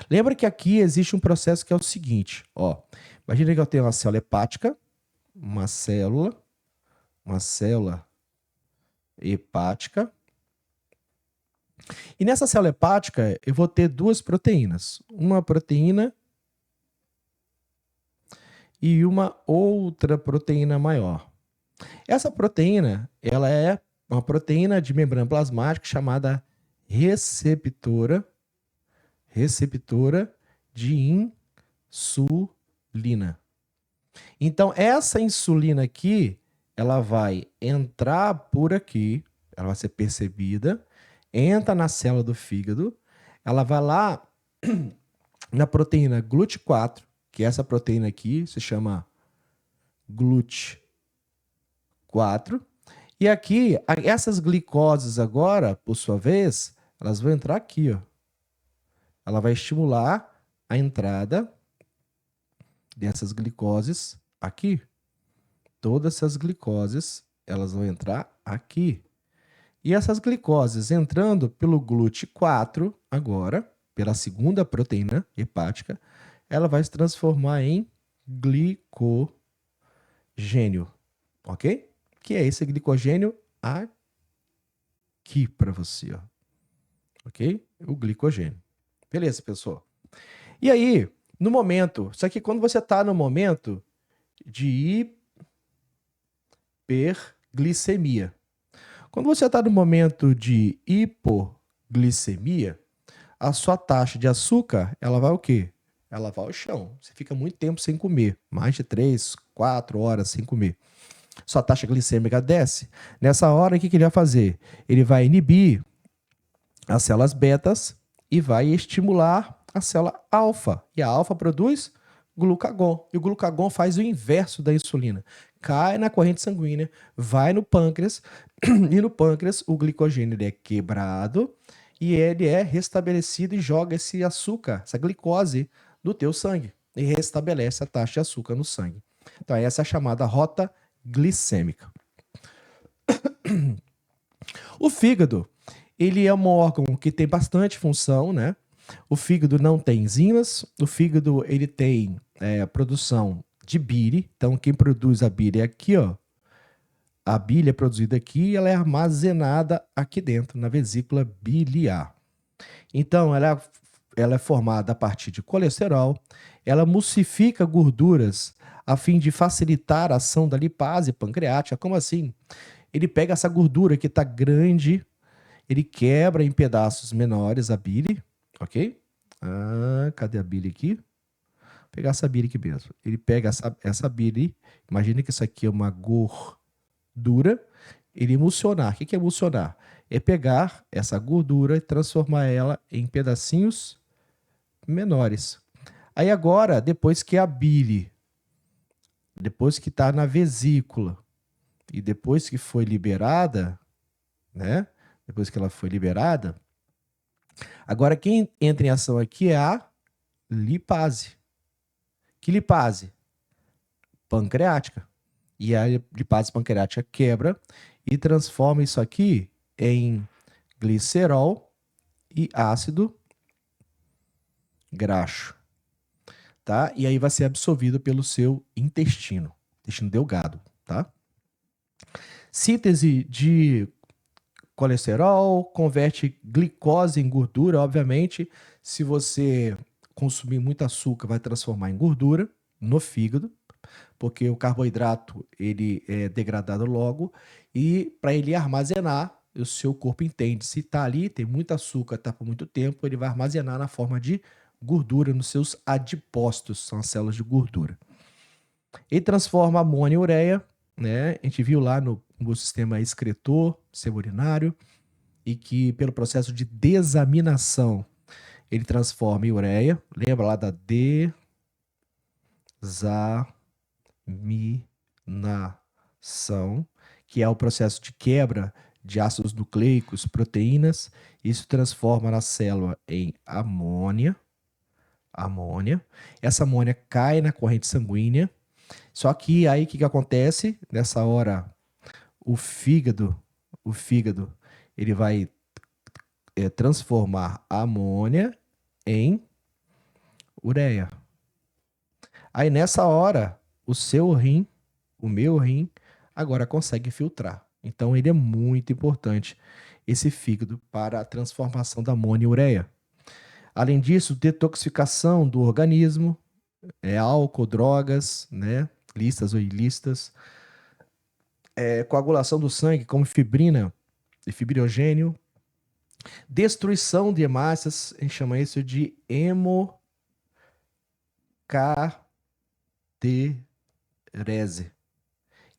Lembra que aqui existe um processo que é o seguinte, ó. Imagina que eu tenho uma célula hepática, uma célula hepática. E nessa célula hepática eu vou ter duas proteínas, uma proteína e uma outra proteína maior. Essa proteína, ela é uma proteína de membrana plasmática chamada receptora de insulina. Então, essa insulina aqui, ela vai entrar por aqui, ela vai ser percebida, entra na célula do fígado, ela vai lá na proteína GLUT4, que essa proteína aqui se chama GLUT4, e aqui, essas glicoses agora, por sua vez, elas vão entrar aqui, ó. Ela vai estimular a entrada dessas glicoses aqui. Todas essas glicoses, elas vão entrar aqui. E essas glicoses entrando pelo GLUT4 agora, pela segunda proteína hepática, ela vai se transformar em glicogênio, ok? Que é esse glicogênio aqui para você, ó. Ok? O glicogênio. Beleza, pessoal? E aí, no momento, isso aqui quando você está no momento de hiperglicemia. Quando você está no momento de hipoglicemia, a sua taxa de açúcar, ela vai o quê? Ela vai ao chão. Você fica muito tempo sem comer, mais de 3, 4 horas sem comer. Sua taxa glicêmica desce. Nessa hora, o que ele vai fazer? Ele vai inibir as células betas e vai estimular a célula alfa. E a alfa produz glucagon. E o glucagon faz o inverso da insulina. Cai na corrente sanguínea, vai no pâncreas, e no pâncreas o glicogênio ele é quebrado e ele é restabelecido e joga esse açúcar, essa glicose, no teu sangue. E restabelece a taxa de açúcar no sangue. Então, essa é a chamada rota glicêmica. O fígado, ele é um órgão que tem bastante função, né? O fígado não tem enzimas, o fígado ele tem produção de bile, então quem produz a bile é aqui, ó. A bile é produzida aqui e ela é armazenada aqui dentro, na vesícula biliar. Então, ela é formada a partir de colesterol, ela emulsifica gorduras a fim de facilitar a ação da lipase pancreática. Como assim? Ele pega essa gordura que está grande, ele quebra em pedaços menores a bile, ok? Cadê a bile aqui? Vou pegar essa bile aqui mesmo. Ele pega essa bile, imagina que isso aqui é uma gordura, ele emulsionar. O que é emulsionar? É pegar essa gordura e transformar ela em pedacinhos menores. Aí agora, depois que a bile, depois que está na vesícula e depois que foi liberada, né? Depois que ela foi liberada, agora quem entra em ação aqui é a lipase. Que lipase? Pancreática. E a lipase pancreática quebra e transforma isso aqui em glicerol e ácido graxo, tá? E aí vai ser absorvido pelo seu intestino delgado, tá? Síntese de colesterol converte glicose em gordura, obviamente. Se você consumir muito açúcar, vai transformar em gordura no fígado, porque o carboidrato ele é degradado logo e para ele armazenar, o seu corpo entende, se está ali, tem muito açúcar, está por muito tempo, ele vai armazenar na forma de gordura nos seus adipócitos, são as células de gordura. Ele transforma amônia em ureia, né? A gente viu lá no sistema excretor, sistema urinário, e que pelo processo de desaminação ele transforma em ureia. Lembra lá da desaminação, que é o processo de quebra de ácidos nucleicos, proteínas. Isso transforma na célula em amônia. Essa amônia cai na corrente sanguínea. Só que aí o que acontece? Nessa hora, o fígado, ele vai transformar a amônia em ureia. Aí nessa hora, o seu rim, o meu rim, agora consegue filtrar. Então ele é muito importante, esse fígado, para a transformação da amônia em ureia. Além disso, detoxificação do organismo, álcool, drogas, né, listas ou ilícitas, coagulação do sangue, como fibrina e fibrinogenio, destruição de hemácias, a gente chama isso de hemocaterese.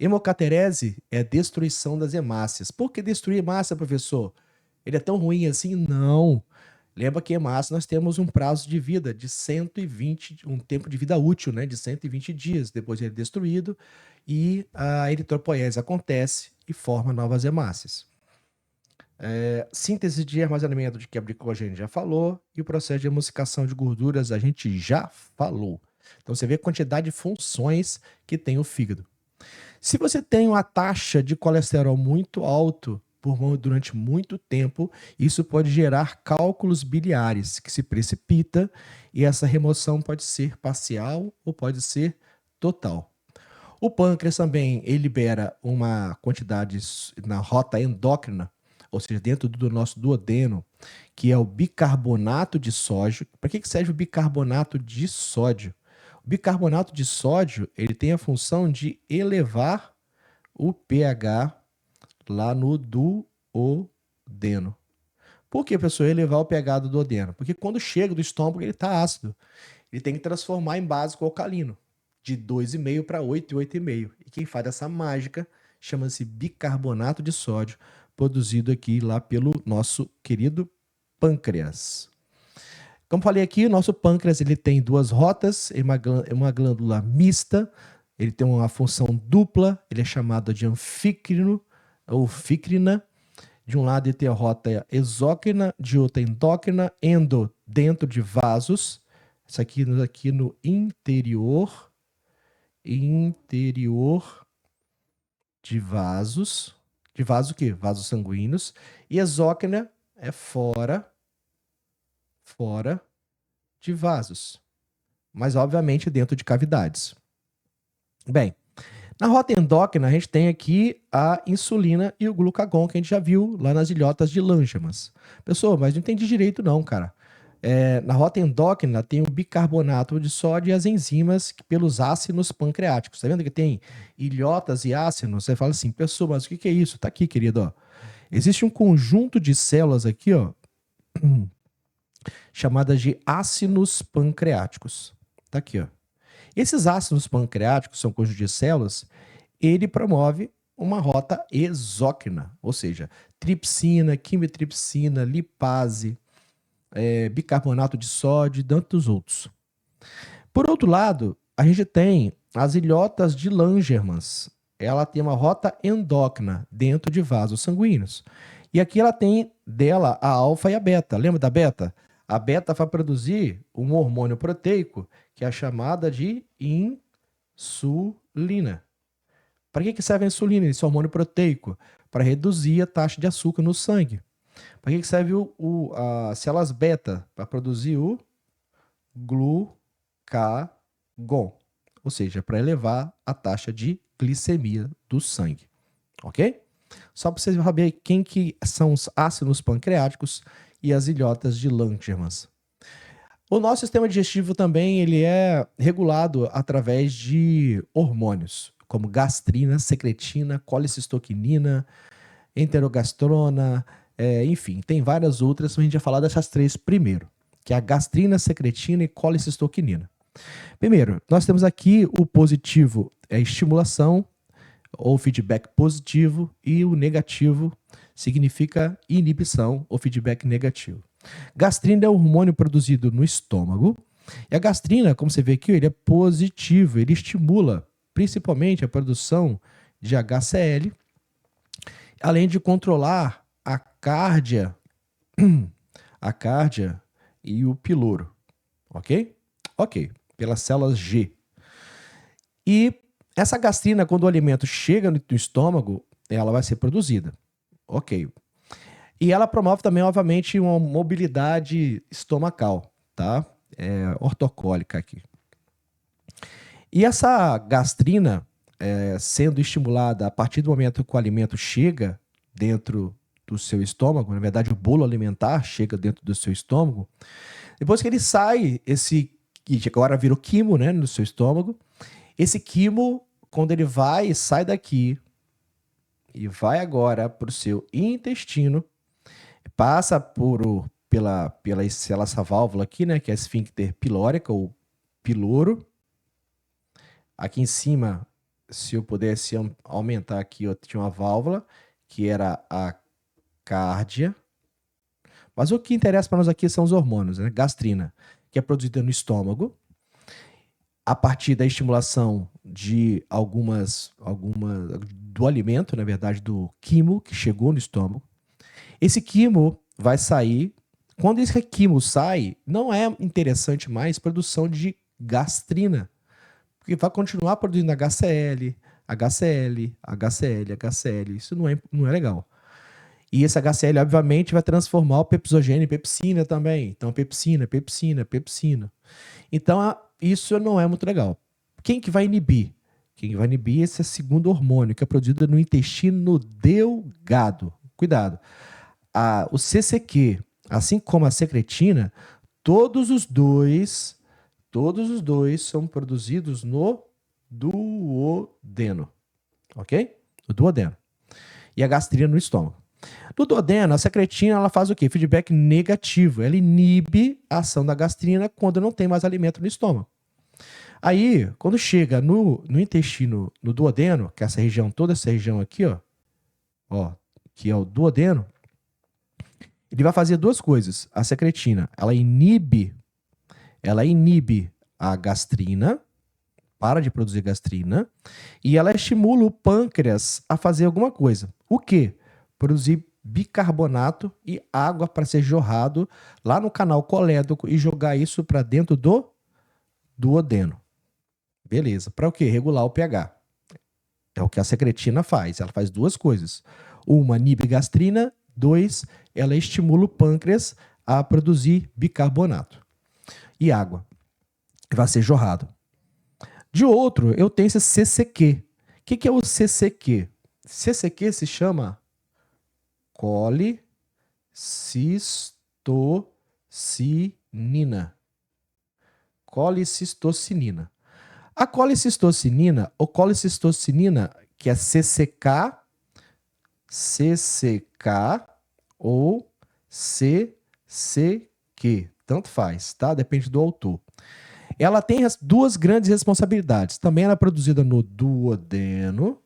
Hemocaterese é a destruição das hemácias. Por que destruir hemácia, professor? Ele é tão ruim assim? Não. Lembra que hemácia nós temos um prazo de vida de 120, um tempo de vida útil, né, de 120 dias depois de ele destruído, e a eritropoiese acontece e forma novas hemácias. Síntese de armazenamento de quebra de glicogênio já falou, e o processo de emulsificação de gorduras a gente já falou. Então você vê a quantidade de funções que tem o fígado. Se você tem uma taxa de colesterol muito alto durante muito tempo, isso pode gerar cálculos biliares, que se precipita, e essa remoção pode ser parcial ou pode ser total. O pâncreas também ele libera uma quantidade na rota endócrina, ou seja, dentro do nosso duodeno, que é o bicarbonato de sódio. Para que serve o bicarbonato de sódio? O bicarbonato de sódio ele tem a função de elevar o pH lá no duodeno. Por que, pessoal, elevar o pH do duodeno? Porque quando chega do estômago ele está ácido. Ele tem que transformar em básico alcalino, de 2,5 para 8 e 8,5. E quem faz essa mágica chama-se bicarbonato de sódio, produzido aqui lá pelo nosso querido pâncreas. Como falei aqui, o nosso pâncreas ele tem duas rotas, uma glândula mista, ele tem uma função dupla, ele é chamado de anfícrino ou fícrina. De um lado ele tem a rota exócrina, de outra endócrina, dentro de vasos. Isso aqui no interior de vasos. De vasos o quê? Vasos sanguíneos. E exócrina é fora de vasos. Mas, obviamente, dentro de cavidades. Bem, na rota endócrina, a gente tem aqui a insulina e o glucagon, que a gente já viu lá nas ilhotas de Langerhans. Pessoal, mas não entendi direito não, cara. Na rota endócrina tem o bicarbonato de sódio e as enzimas pelos ácidos pancreáticos. Tá vendo que tem ilhotas e ácidos? Você fala assim, pessoal, mas o que é isso? Tá aqui, querido. Ó. Existe um conjunto de células aqui, ó, chamadas de ácidos pancreáticos. Tá aqui, ó. Esses ácidos pancreáticos são um conjunto de células, ele promove uma rota exócrina, ou seja, tripsina, quimitripsina, lipase, bicarbonato de sódio e tantos outros. Por outro lado, a gente tem as ilhotas de Langerhans. Ela tem uma rota endócrina dentro de vasos sanguíneos. E aqui ela tem dela a alfa e a beta. Lembra da beta? A beta vai produzir um hormônio proteico que é chamada de insulina. Para que serve a insulina, esse hormônio proteico? Para reduzir a taxa de açúcar no sangue. Para que serve as células beta? Para produzir o glucagon, ou seja, para elevar a taxa de glicemia do sangue. Ok? Só para vocês saberem quem que são os ácidos pancreáticos e as ilhotas de Langerhans. O nosso sistema digestivo também ele é regulado através de hormônios, como gastrina, secretina, colicistoquinina, enterogastrona, enfim, tem várias outras, mas a gente vai falar dessas três primeiro, que é a gastrina, secretina e colicistoquinina. Primeiro, nós temos aqui o positivo, é a estimulação ou feedback positivo, e o negativo significa inibição ou feedback negativo. Gastrina é um hormônio produzido no estômago. E a gastrina, como você vê aqui, ele é positivo, ele estimula principalmente a produção de HCl, além de controlar a cárdia e o piloro. Ok? Ok, pelas células G. E essa gastrina, quando o alimento chega no estômago, ela vai ser produzida. Ok. E ela promove também, obviamente, uma mobilidade estomacal, tá? Ortocólica aqui. E essa gastrina, sendo estimulada a partir do momento que o alimento chega dentro do seu estômago, na verdade o bolo alimentar chega dentro do seu estômago, depois que ele sai, que agora virou quimo, né, no seu estômago, esse quimo, quando ele sai daqui e vai agora para o seu intestino, passa pela essa válvula aqui, né, que é a esfíncter pilórica ou piloro. Aqui em cima, se eu pudesse aumentar aqui, eu tinha uma válvula, que era a cárdia. Mas o que interessa para nós aqui são os hormônios, né? Gastrina, que é produzida no estômago, a partir da estimulação de do alimento, na verdade, do quimo que chegou no estômago. Esse quimo vai sair. Quando esse quimo sai, não é interessante mais produção de gastrina, porque vai continuar produzindo HCl, HCl, HCl, HCl. Isso não é legal. E esse HCl, obviamente, vai transformar o pepsogênio em pepsina também. Então, pepsina, pepsina, pepsina. Então, isso não é muito legal. Quem que vai inibir? Quem vai inibir esse é o segundo hormônio, que é produzido no intestino delgado. Cuidado. O CCQ, assim como a secretina, todos os dois são produzidos no duodeno. Ok? No duodeno. E a gastrina no estômago. No duodeno, a secretina ela faz o quê? Feedback negativo. Ela inibe a ação da gastrina quando não tem mais alimento no estômago. Aí, quando chega no intestino, no duodeno, que é essa região, toda essa região aqui, ó, que é o duodeno, ele vai fazer duas coisas. A secretina, ela inibe a gastrina, para de produzir gastrina, e ela estimula o pâncreas a fazer alguma coisa. O quê? Produzir bicarbonato e água para ser jorrado lá no canal colédoco e jogar isso para dentro do duodeno. Beleza. Para o quê? Regular o pH. É o que a secretina faz. Ela faz duas coisas. Uma, inibe gastrina. Dois, ela estimula o pâncreas a produzir bicarbonato e água. Vai ser jorrado. De outro, eu tenho esse CCQ. O que é o CCQ? CCQ se chama colicistocinina. Colicistocinina. A colicistocinina, ou colicistocinina, que é CCK ou CCQ, tanto faz, tá? Depende do autor. Ela tem duas grandes responsabilidades. Também ela é produzida no duodeno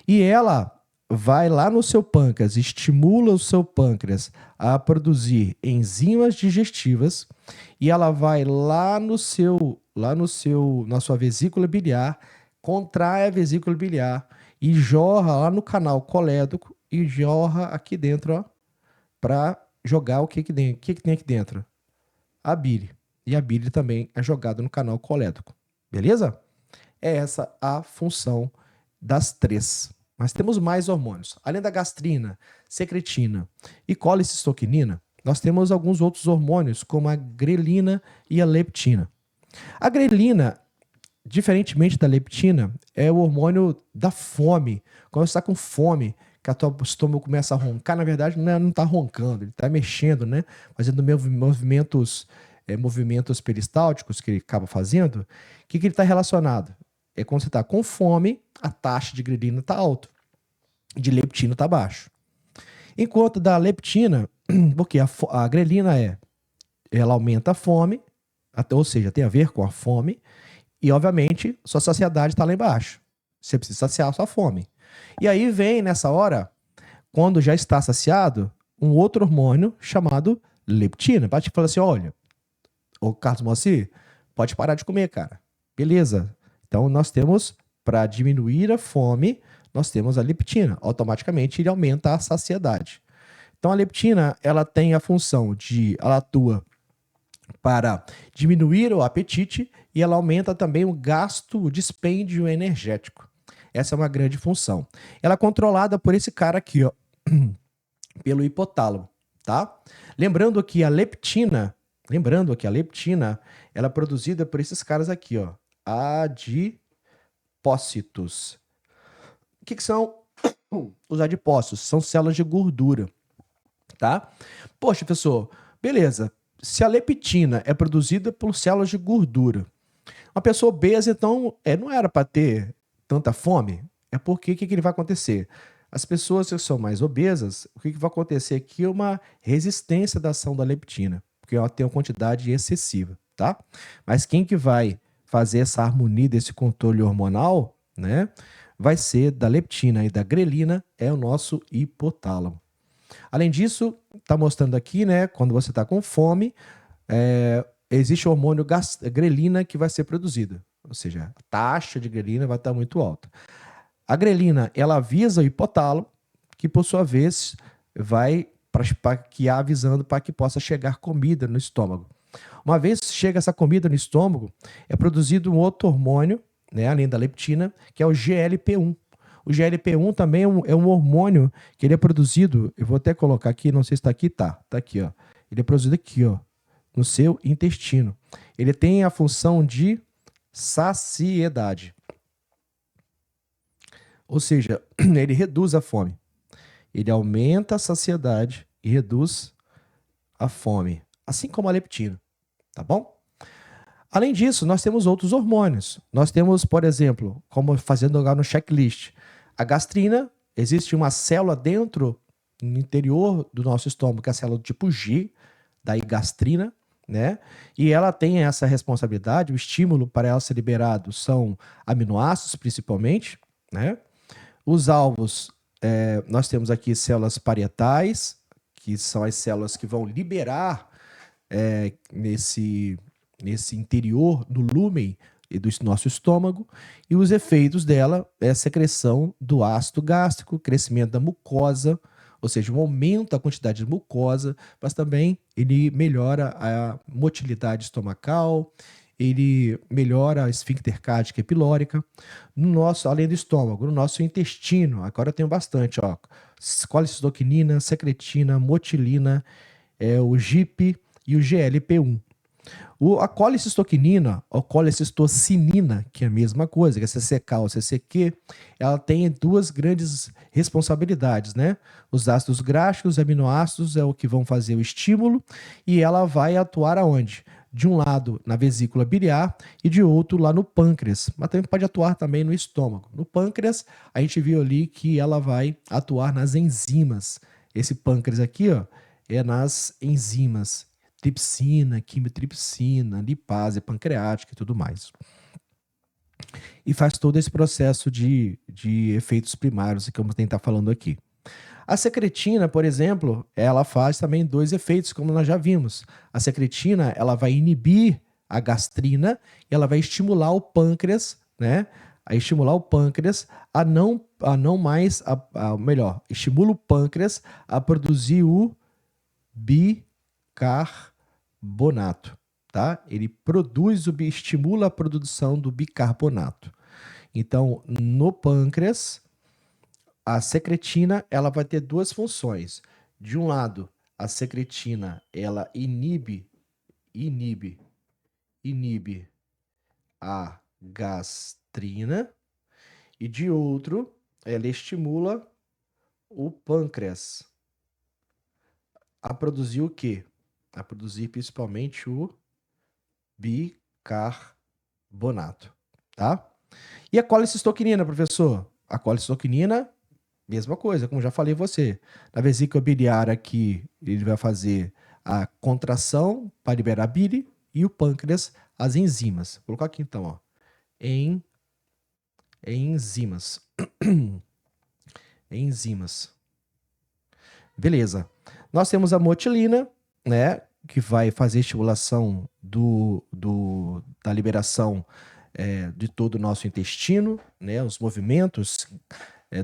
e ela vai lá no seu pâncreas, estimula o seu pâncreas a produzir enzimas digestivas e ela vai na sua vesícula biliar, contrai a vesícula biliar e jorra lá no canal colédoco e jorra aqui dentro, para jogar o que tem aqui dentro? A bile. E a bile também é jogada no canal colédoco. Beleza? É essa a função das três. Mas temos mais hormônios. Além da gastrina, secretina e colicistoquinina, nós temos alguns outros hormônios, como a grelina e a leptina. A grelina, diferentemente da leptina, é o hormônio da fome. Quando você está com fome, que o teu estômago começa a roncar, na verdade não está roncando, ele está mexendo, né? Fazendo movimentos peristálticos que ele acaba fazendo. O que ele está relacionado? É quando você está com fome, a taxa de grelina está alta, de leptina está baixo. Enquanto da leptina, porque a grelina ela aumenta a fome, ou seja, tem a ver com a fome, e obviamente sua saciedade está lá embaixo. Você precisa saciar a sua fome. E aí vem nessa hora, quando já está saciado, um outro hormônio chamado leptina. Para te falar assim, olha, ô Carlos Moacir, pode parar de comer, cara. Beleza. Então nós temos, para diminuir a fome, nós temos a leptina. Automaticamente ele aumenta a saciedade. Então a leptina, ela tem a função ela atua para diminuir o apetite e ela aumenta também o gasto, o dispêndio energético. Essa é uma grande função. Ela é controlada por esse cara aqui, ó, pelo hipotálamo, tá? Lembrando que a leptina, ela é produzida por esses caras aqui, ó, adipócitos. O que são os adipócitos? São células de gordura, tá? Poxa, professor, beleza. Se a leptina é produzida por células de gordura, uma pessoa obesa, então, não era para ter tanta fome? É porque o que vai acontecer? As pessoas que são mais obesas, o que vai acontecer aqui é uma resistência da ação da leptina, porque ela tem uma quantidade excessiva, tá? Mas quem que vai fazer essa harmonia desse controle hormonal, né? Vai ser da leptina e da grelina, é o nosso hipotálamo. Além disso, está mostrando aqui, né? Quando você está com fome, existe o hormônio grelina que vai ser produzido. Ou seja, a taxa de grelina vai estar muito alta. A grelina, ela avisa o hipotálamo, que por sua vez vai avisando para que possa chegar comida no estômago. Uma vez chega essa comida no estômago, é produzido um outro hormônio, né, além da leptina, que é o GLP-1. O GLP-1 também é um hormônio que ele é produzido, eu vou até colocar aqui, não sei se está aqui, tá aqui, ó. Ele é produzido aqui, ó, no seu intestino. Ele tem a função de saciedade. Ou seja, ele reduz a fome. Ele aumenta a saciedade e reduz a fome, assim como a leptina, tá bom? Além disso, nós temos outros hormônios. Nós temos, por exemplo, como fazendo agora no checklist, a gastrina. Existe uma célula dentro, no interior do nosso estômago, que é a célula do tipo G, daí gastrina, né? E ela tem essa responsabilidade, o estímulo para ela ser liberado são aminoácidos, principalmente, né? Os alvos, nós temos aqui células parietais, que são as células que vão liberar nesse interior do lúmen e do nosso estômago, e os efeitos dela é a secreção do ácido gástrico, crescimento da mucosa, ou seja, um aumento da quantidade de mucosa, mas também ele melhora a motilidade estomacal, ele melhora a esfíncter cádica e pilórica, no nosso, além do estômago, no nosso intestino. Agora eu tenho bastante, ó, colicistoquinina, secretina, motilina, o GIP e o GLP-1. A colicistoquinina, ou colicistocinina, que é a mesma coisa, que é CCK ou CCQ, ela tem duas grandes responsabilidades, né? Os ácidos graxos, os aminoácidos é o que vão fazer o estímulo, e ela vai atuar aonde? De um lado na vesícula biliar e de outro lá no pâncreas, mas também pode atuar também no estômago. No pâncreas, a gente viu ali que ela vai atuar nas enzimas. Esse pâncreas aqui, ó, é nas enzimas. Tripsina, quimiotripsina, lipase pancreática e tudo mais. E faz todo esse processo de efeitos primários que vamos tentar falando aqui. A secretina, por exemplo, ela faz também dois efeitos, como nós já vimos. A secretina, ela vai inibir a gastrina e ela vai estimular o pâncreas, né? A estimular o pâncreas a não mais, melhor, estimula o pâncreas a produzir o bicarbonato, tá? Ele estimula a produção do bicarbonato. Então, no pâncreas, a secretina, ela vai ter duas funções. De um lado, a secretina, ela inibe a gastrina, e de outro, ela estimula o pâncreas a produzir o quê? A produzir principalmente o bicarbonato, tá? E a colicistoquinina, professor? A colicistoquinina, mesma coisa, como já falei você. Na vesícula biliar aqui, ele vai fazer a contração para liberar bile e o pâncreas, as enzimas. Vou colocar aqui então, ó. Enzimas. Enzimas. Beleza. Nós temos a motilina, né, que vai fazer estimulação da liberação de todo o nosso intestino, né, os movimentos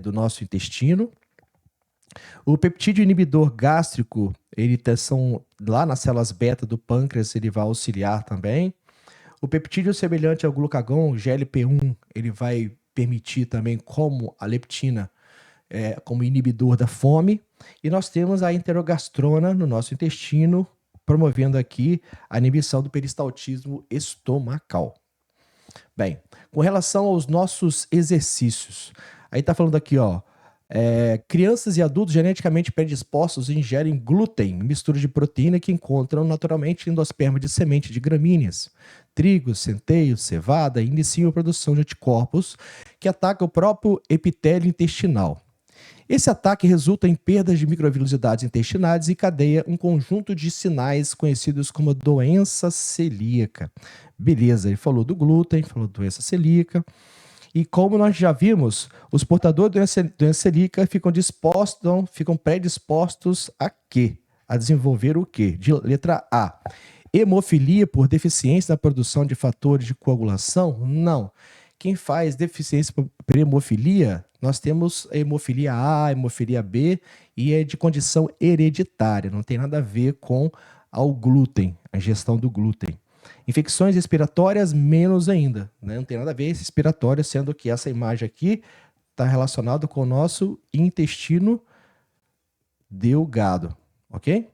do nosso intestino. O peptídeo inibidor gástrico, ele são lá nas células beta do pâncreas, ele vai auxiliar também. O peptídeo semelhante ao glucagon, o GLP-1, ele vai permitir também, como a leptina, como inibidor da fome. E nós temos a enterogastrona no nosso intestino, promovendo aqui a inibição do peristaltismo estomacal. Bem, com relação aos nossos exercícios, aí tá falando aqui, ó, crianças e adultos geneticamente predispostos ingerem glúten, mistura de proteína que encontram naturalmente em endosperma de semente de gramíneas, trigo, centeio, cevada, e iniciam a produção de anticorpos que atacam o próprio epitélio intestinal. Esse ataque resulta em perdas de microvilosidades intestinais e cadeia um conjunto de sinais conhecidos como doença celíaca. Beleza, ele falou do glúten, falou doença celíaca. E como nós já vimos, os portadores de doença celíaca ficam predispostos a quê? A desenvolver o quê? Letra A. Hemofilia por deficiência na produção de fatores de coagulação? Não. Quem faz deficiência por hemofilia, nós temos a hemofilia A, a hemofilia B, e é de condição hereditária, não tem nada a ver com ao glúten, a ingestão do glúten. Infecções respiratórias, menos ainda, né? Não tem nada a ver esse respiratório, sendo que essa imagem aqui está relacionada com o nosso intestino delgado, ok?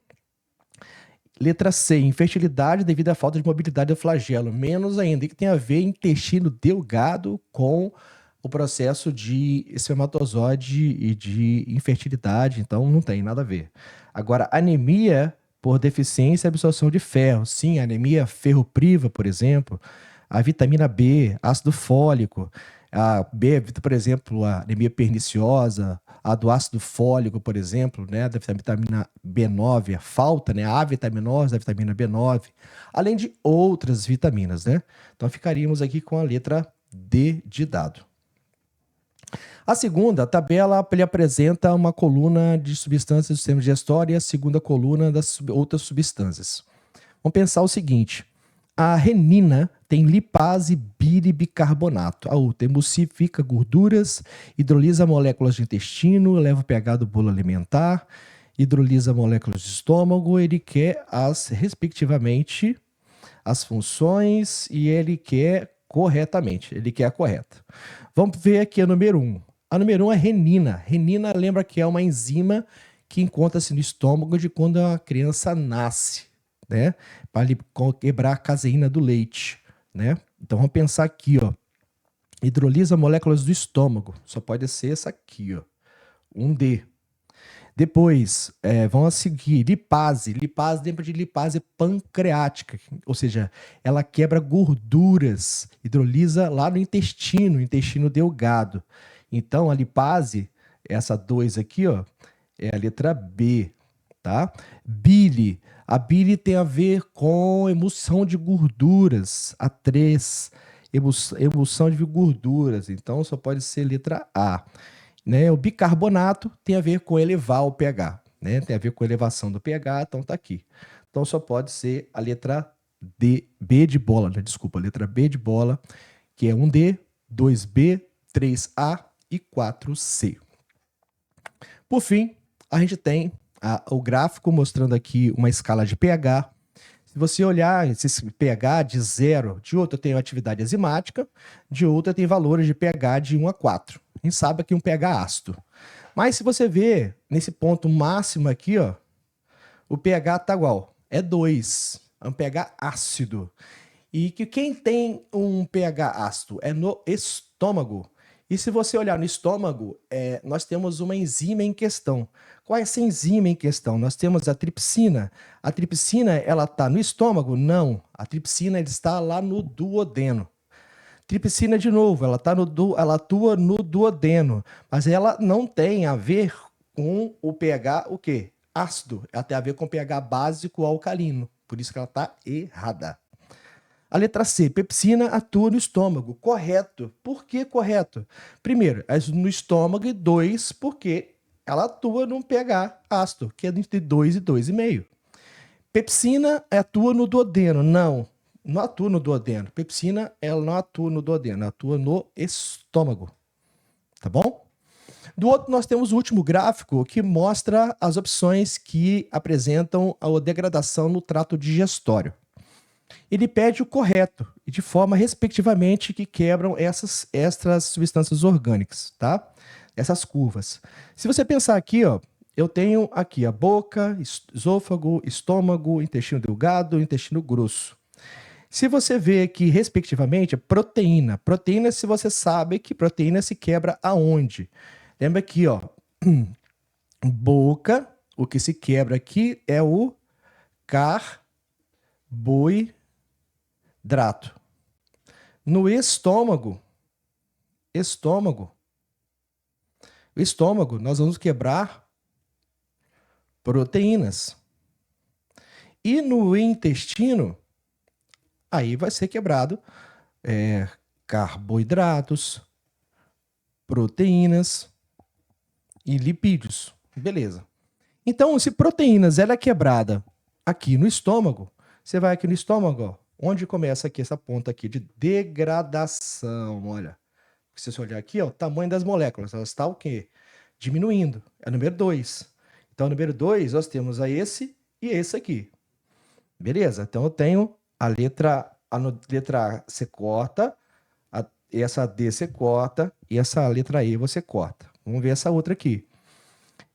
Letra C, infertilidade devido à falta de mobilidade do flagelo, menos ainda, que tem a ver intestino delgado com o processo de espermatozoide e de infertilidade, então não tem nada a ver. Agora, anemia por deficiência e absorção de ferro, sim, anemia ferropriva, por exemplo, a vitamina B, ácido fólico, a B, por exemplo, a anemia perniciosa, a do ácido fólico, por exemplo, né, da vitamina B9, a falta, né, a vitaminosa da vitamina B9, além de outras vitaminas, né? Então ficaríamos aqui com a letra D de dado. A segunda tabela ele apresenta uma coluna de substâncias do sistema digestório e a segunda coluna das outras substâncias. Vamos pensar o seguinte: a renina tem lipase bilibicarbonato. A outra emulsifica gorduras, hidrolisa moléculas de intestino, eleva o pH do bolo alimentar, hidrolisa moléculas de estômago. Ele quer respectivamente, as funções e ele quer corretamente. Ele quer a correta. Vamos ver aqui a número 1. A número 1 é renina. Renina lembra que é uma enzima que encontra-se no estômago de quando a criança nasce, né? Para quebrar a caseína do leite, né? Então vamos pensar aqui, ó. Hidrolisa moléculas do estômago. Só pode ser essa aqui, ó. 1D. Depois, vamos seguir, lipase. Lipase lembra de lipase pancreática, ou seja, ela quebra gorduras, hidrolisa lá no intestino delgado. Então, a lipase, essa 2 aqui, ó, é a letra B, tá? Bile. A bile tem a ver com emulsão de gorduras. A 3, emulsão de gorduras. Então, só pode ser letra A. Né? O bicarbonato tem a ver com elevar o pH, né? Tem a ver com elevação do pH, então tá aqui. Então só pode ser a letra D, B de bola, né? Desculpa, a letra B de bola, que é 1D, 2B, 3A e 4C. Por fim, a gente tem o gráfico mostrando aqui uma escala de pH. Se você olhar esse pH de 0, de outro tem atividade enzimática, de outra tem valores de pH de 1 a 4. A gente sabe que um pH ácido. Mas se você ver nesse ponto máximo aqui, ó, o pH tá igual, é 2, é um pH ácido. E que quem tem um pH ácido é no estômago. E se você olhar no estômago, nós temos uma enzima em questão. Qual é essa enzima em questão? Nós temos a tripsina. A tripsina, ela está no estômago? Não. A tripsina está lá no duodeno. Tripsina, de novo, ela atua no duodeno, mas ela não tem a ver com o pH, o quê? Ácido. Ela tem a ver com o pH básico alcalino. Por isso que ela está errada. A letra C, pepsina atua no estômago. Correto. Por que correto? Primeiro, no estômago, e 2, porque ela atua num pH ácido, que é entre 2 e 2,5. Pepsina atua no duodeno. Não atua no duodeno. Pepsina, ela não atua no duodeno, ela atua no estômago. Tá bom? Do outro, nós temos o último gráfico que mostra as opções que apresentam a degradação no trato digestório. Ele pede o correto, e de forma, respectivamente, que quebram essas substâncias orgânicas, tá? Essas curvas. Se você pensar aqui, ó, eu tenho aqui a boca, esôfago, estômago, intestino delgado, intestino grosso. Se você vê aqui, respectivamente, proteína. Proteína, se você sabe que proteína se quebra aonde? Lembra aqui, ó, boca, o que se quebra aqui é o carboidrato. No estômago, nós vamos quebrar proteínas. E no intestino, aí vai ser quebrado carboidratos, proteínas e lipídios. Beleza. Então, se proteínas ela é quebrada aqui no estômago, você vai aqui no estômago, ó, onde começa aqui essa ponta aqui de degradação, olha. Se você olhar aqui, ó, o tamanho das moléculas, elas estão o quê? Diminuindo. É o número 2. Então, o número 2, nós temos esse e esse aqui. Beleza? Então eu tenho a letra A você corta, essa D você corta e essa letra E você corta. Vamos ver essa outra aqui.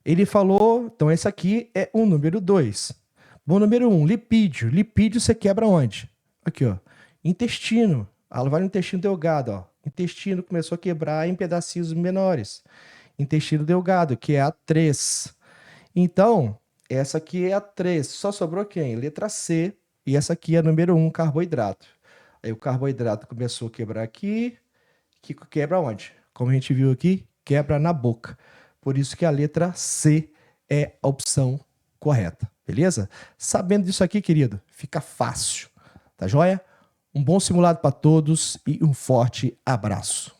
Ele falou, então esse aqui é o número 2. Bom, número 1, lipídio. Lipídio você quebra onde? Aqui, ó. Intestino. Ela vai no intestino delgado, ó. Intestino começou a quebrar em pedacinhos menores. Intestino delgado, que é a 3. Então, essa aqui é a 3. Só sobrou quem? Letra C. E essa aqui é a número 1, carboidrato. Aí o carboidrato começou a quebrar aqui. Que quebra onde? Como a gente viu aqui, quebra na boca. Por isso que a letra C é a opção correta. Beleza? Sabendo disso aqui, querido, fica fácil. Tá joia? Um bom simulado para todos e um forte abraço.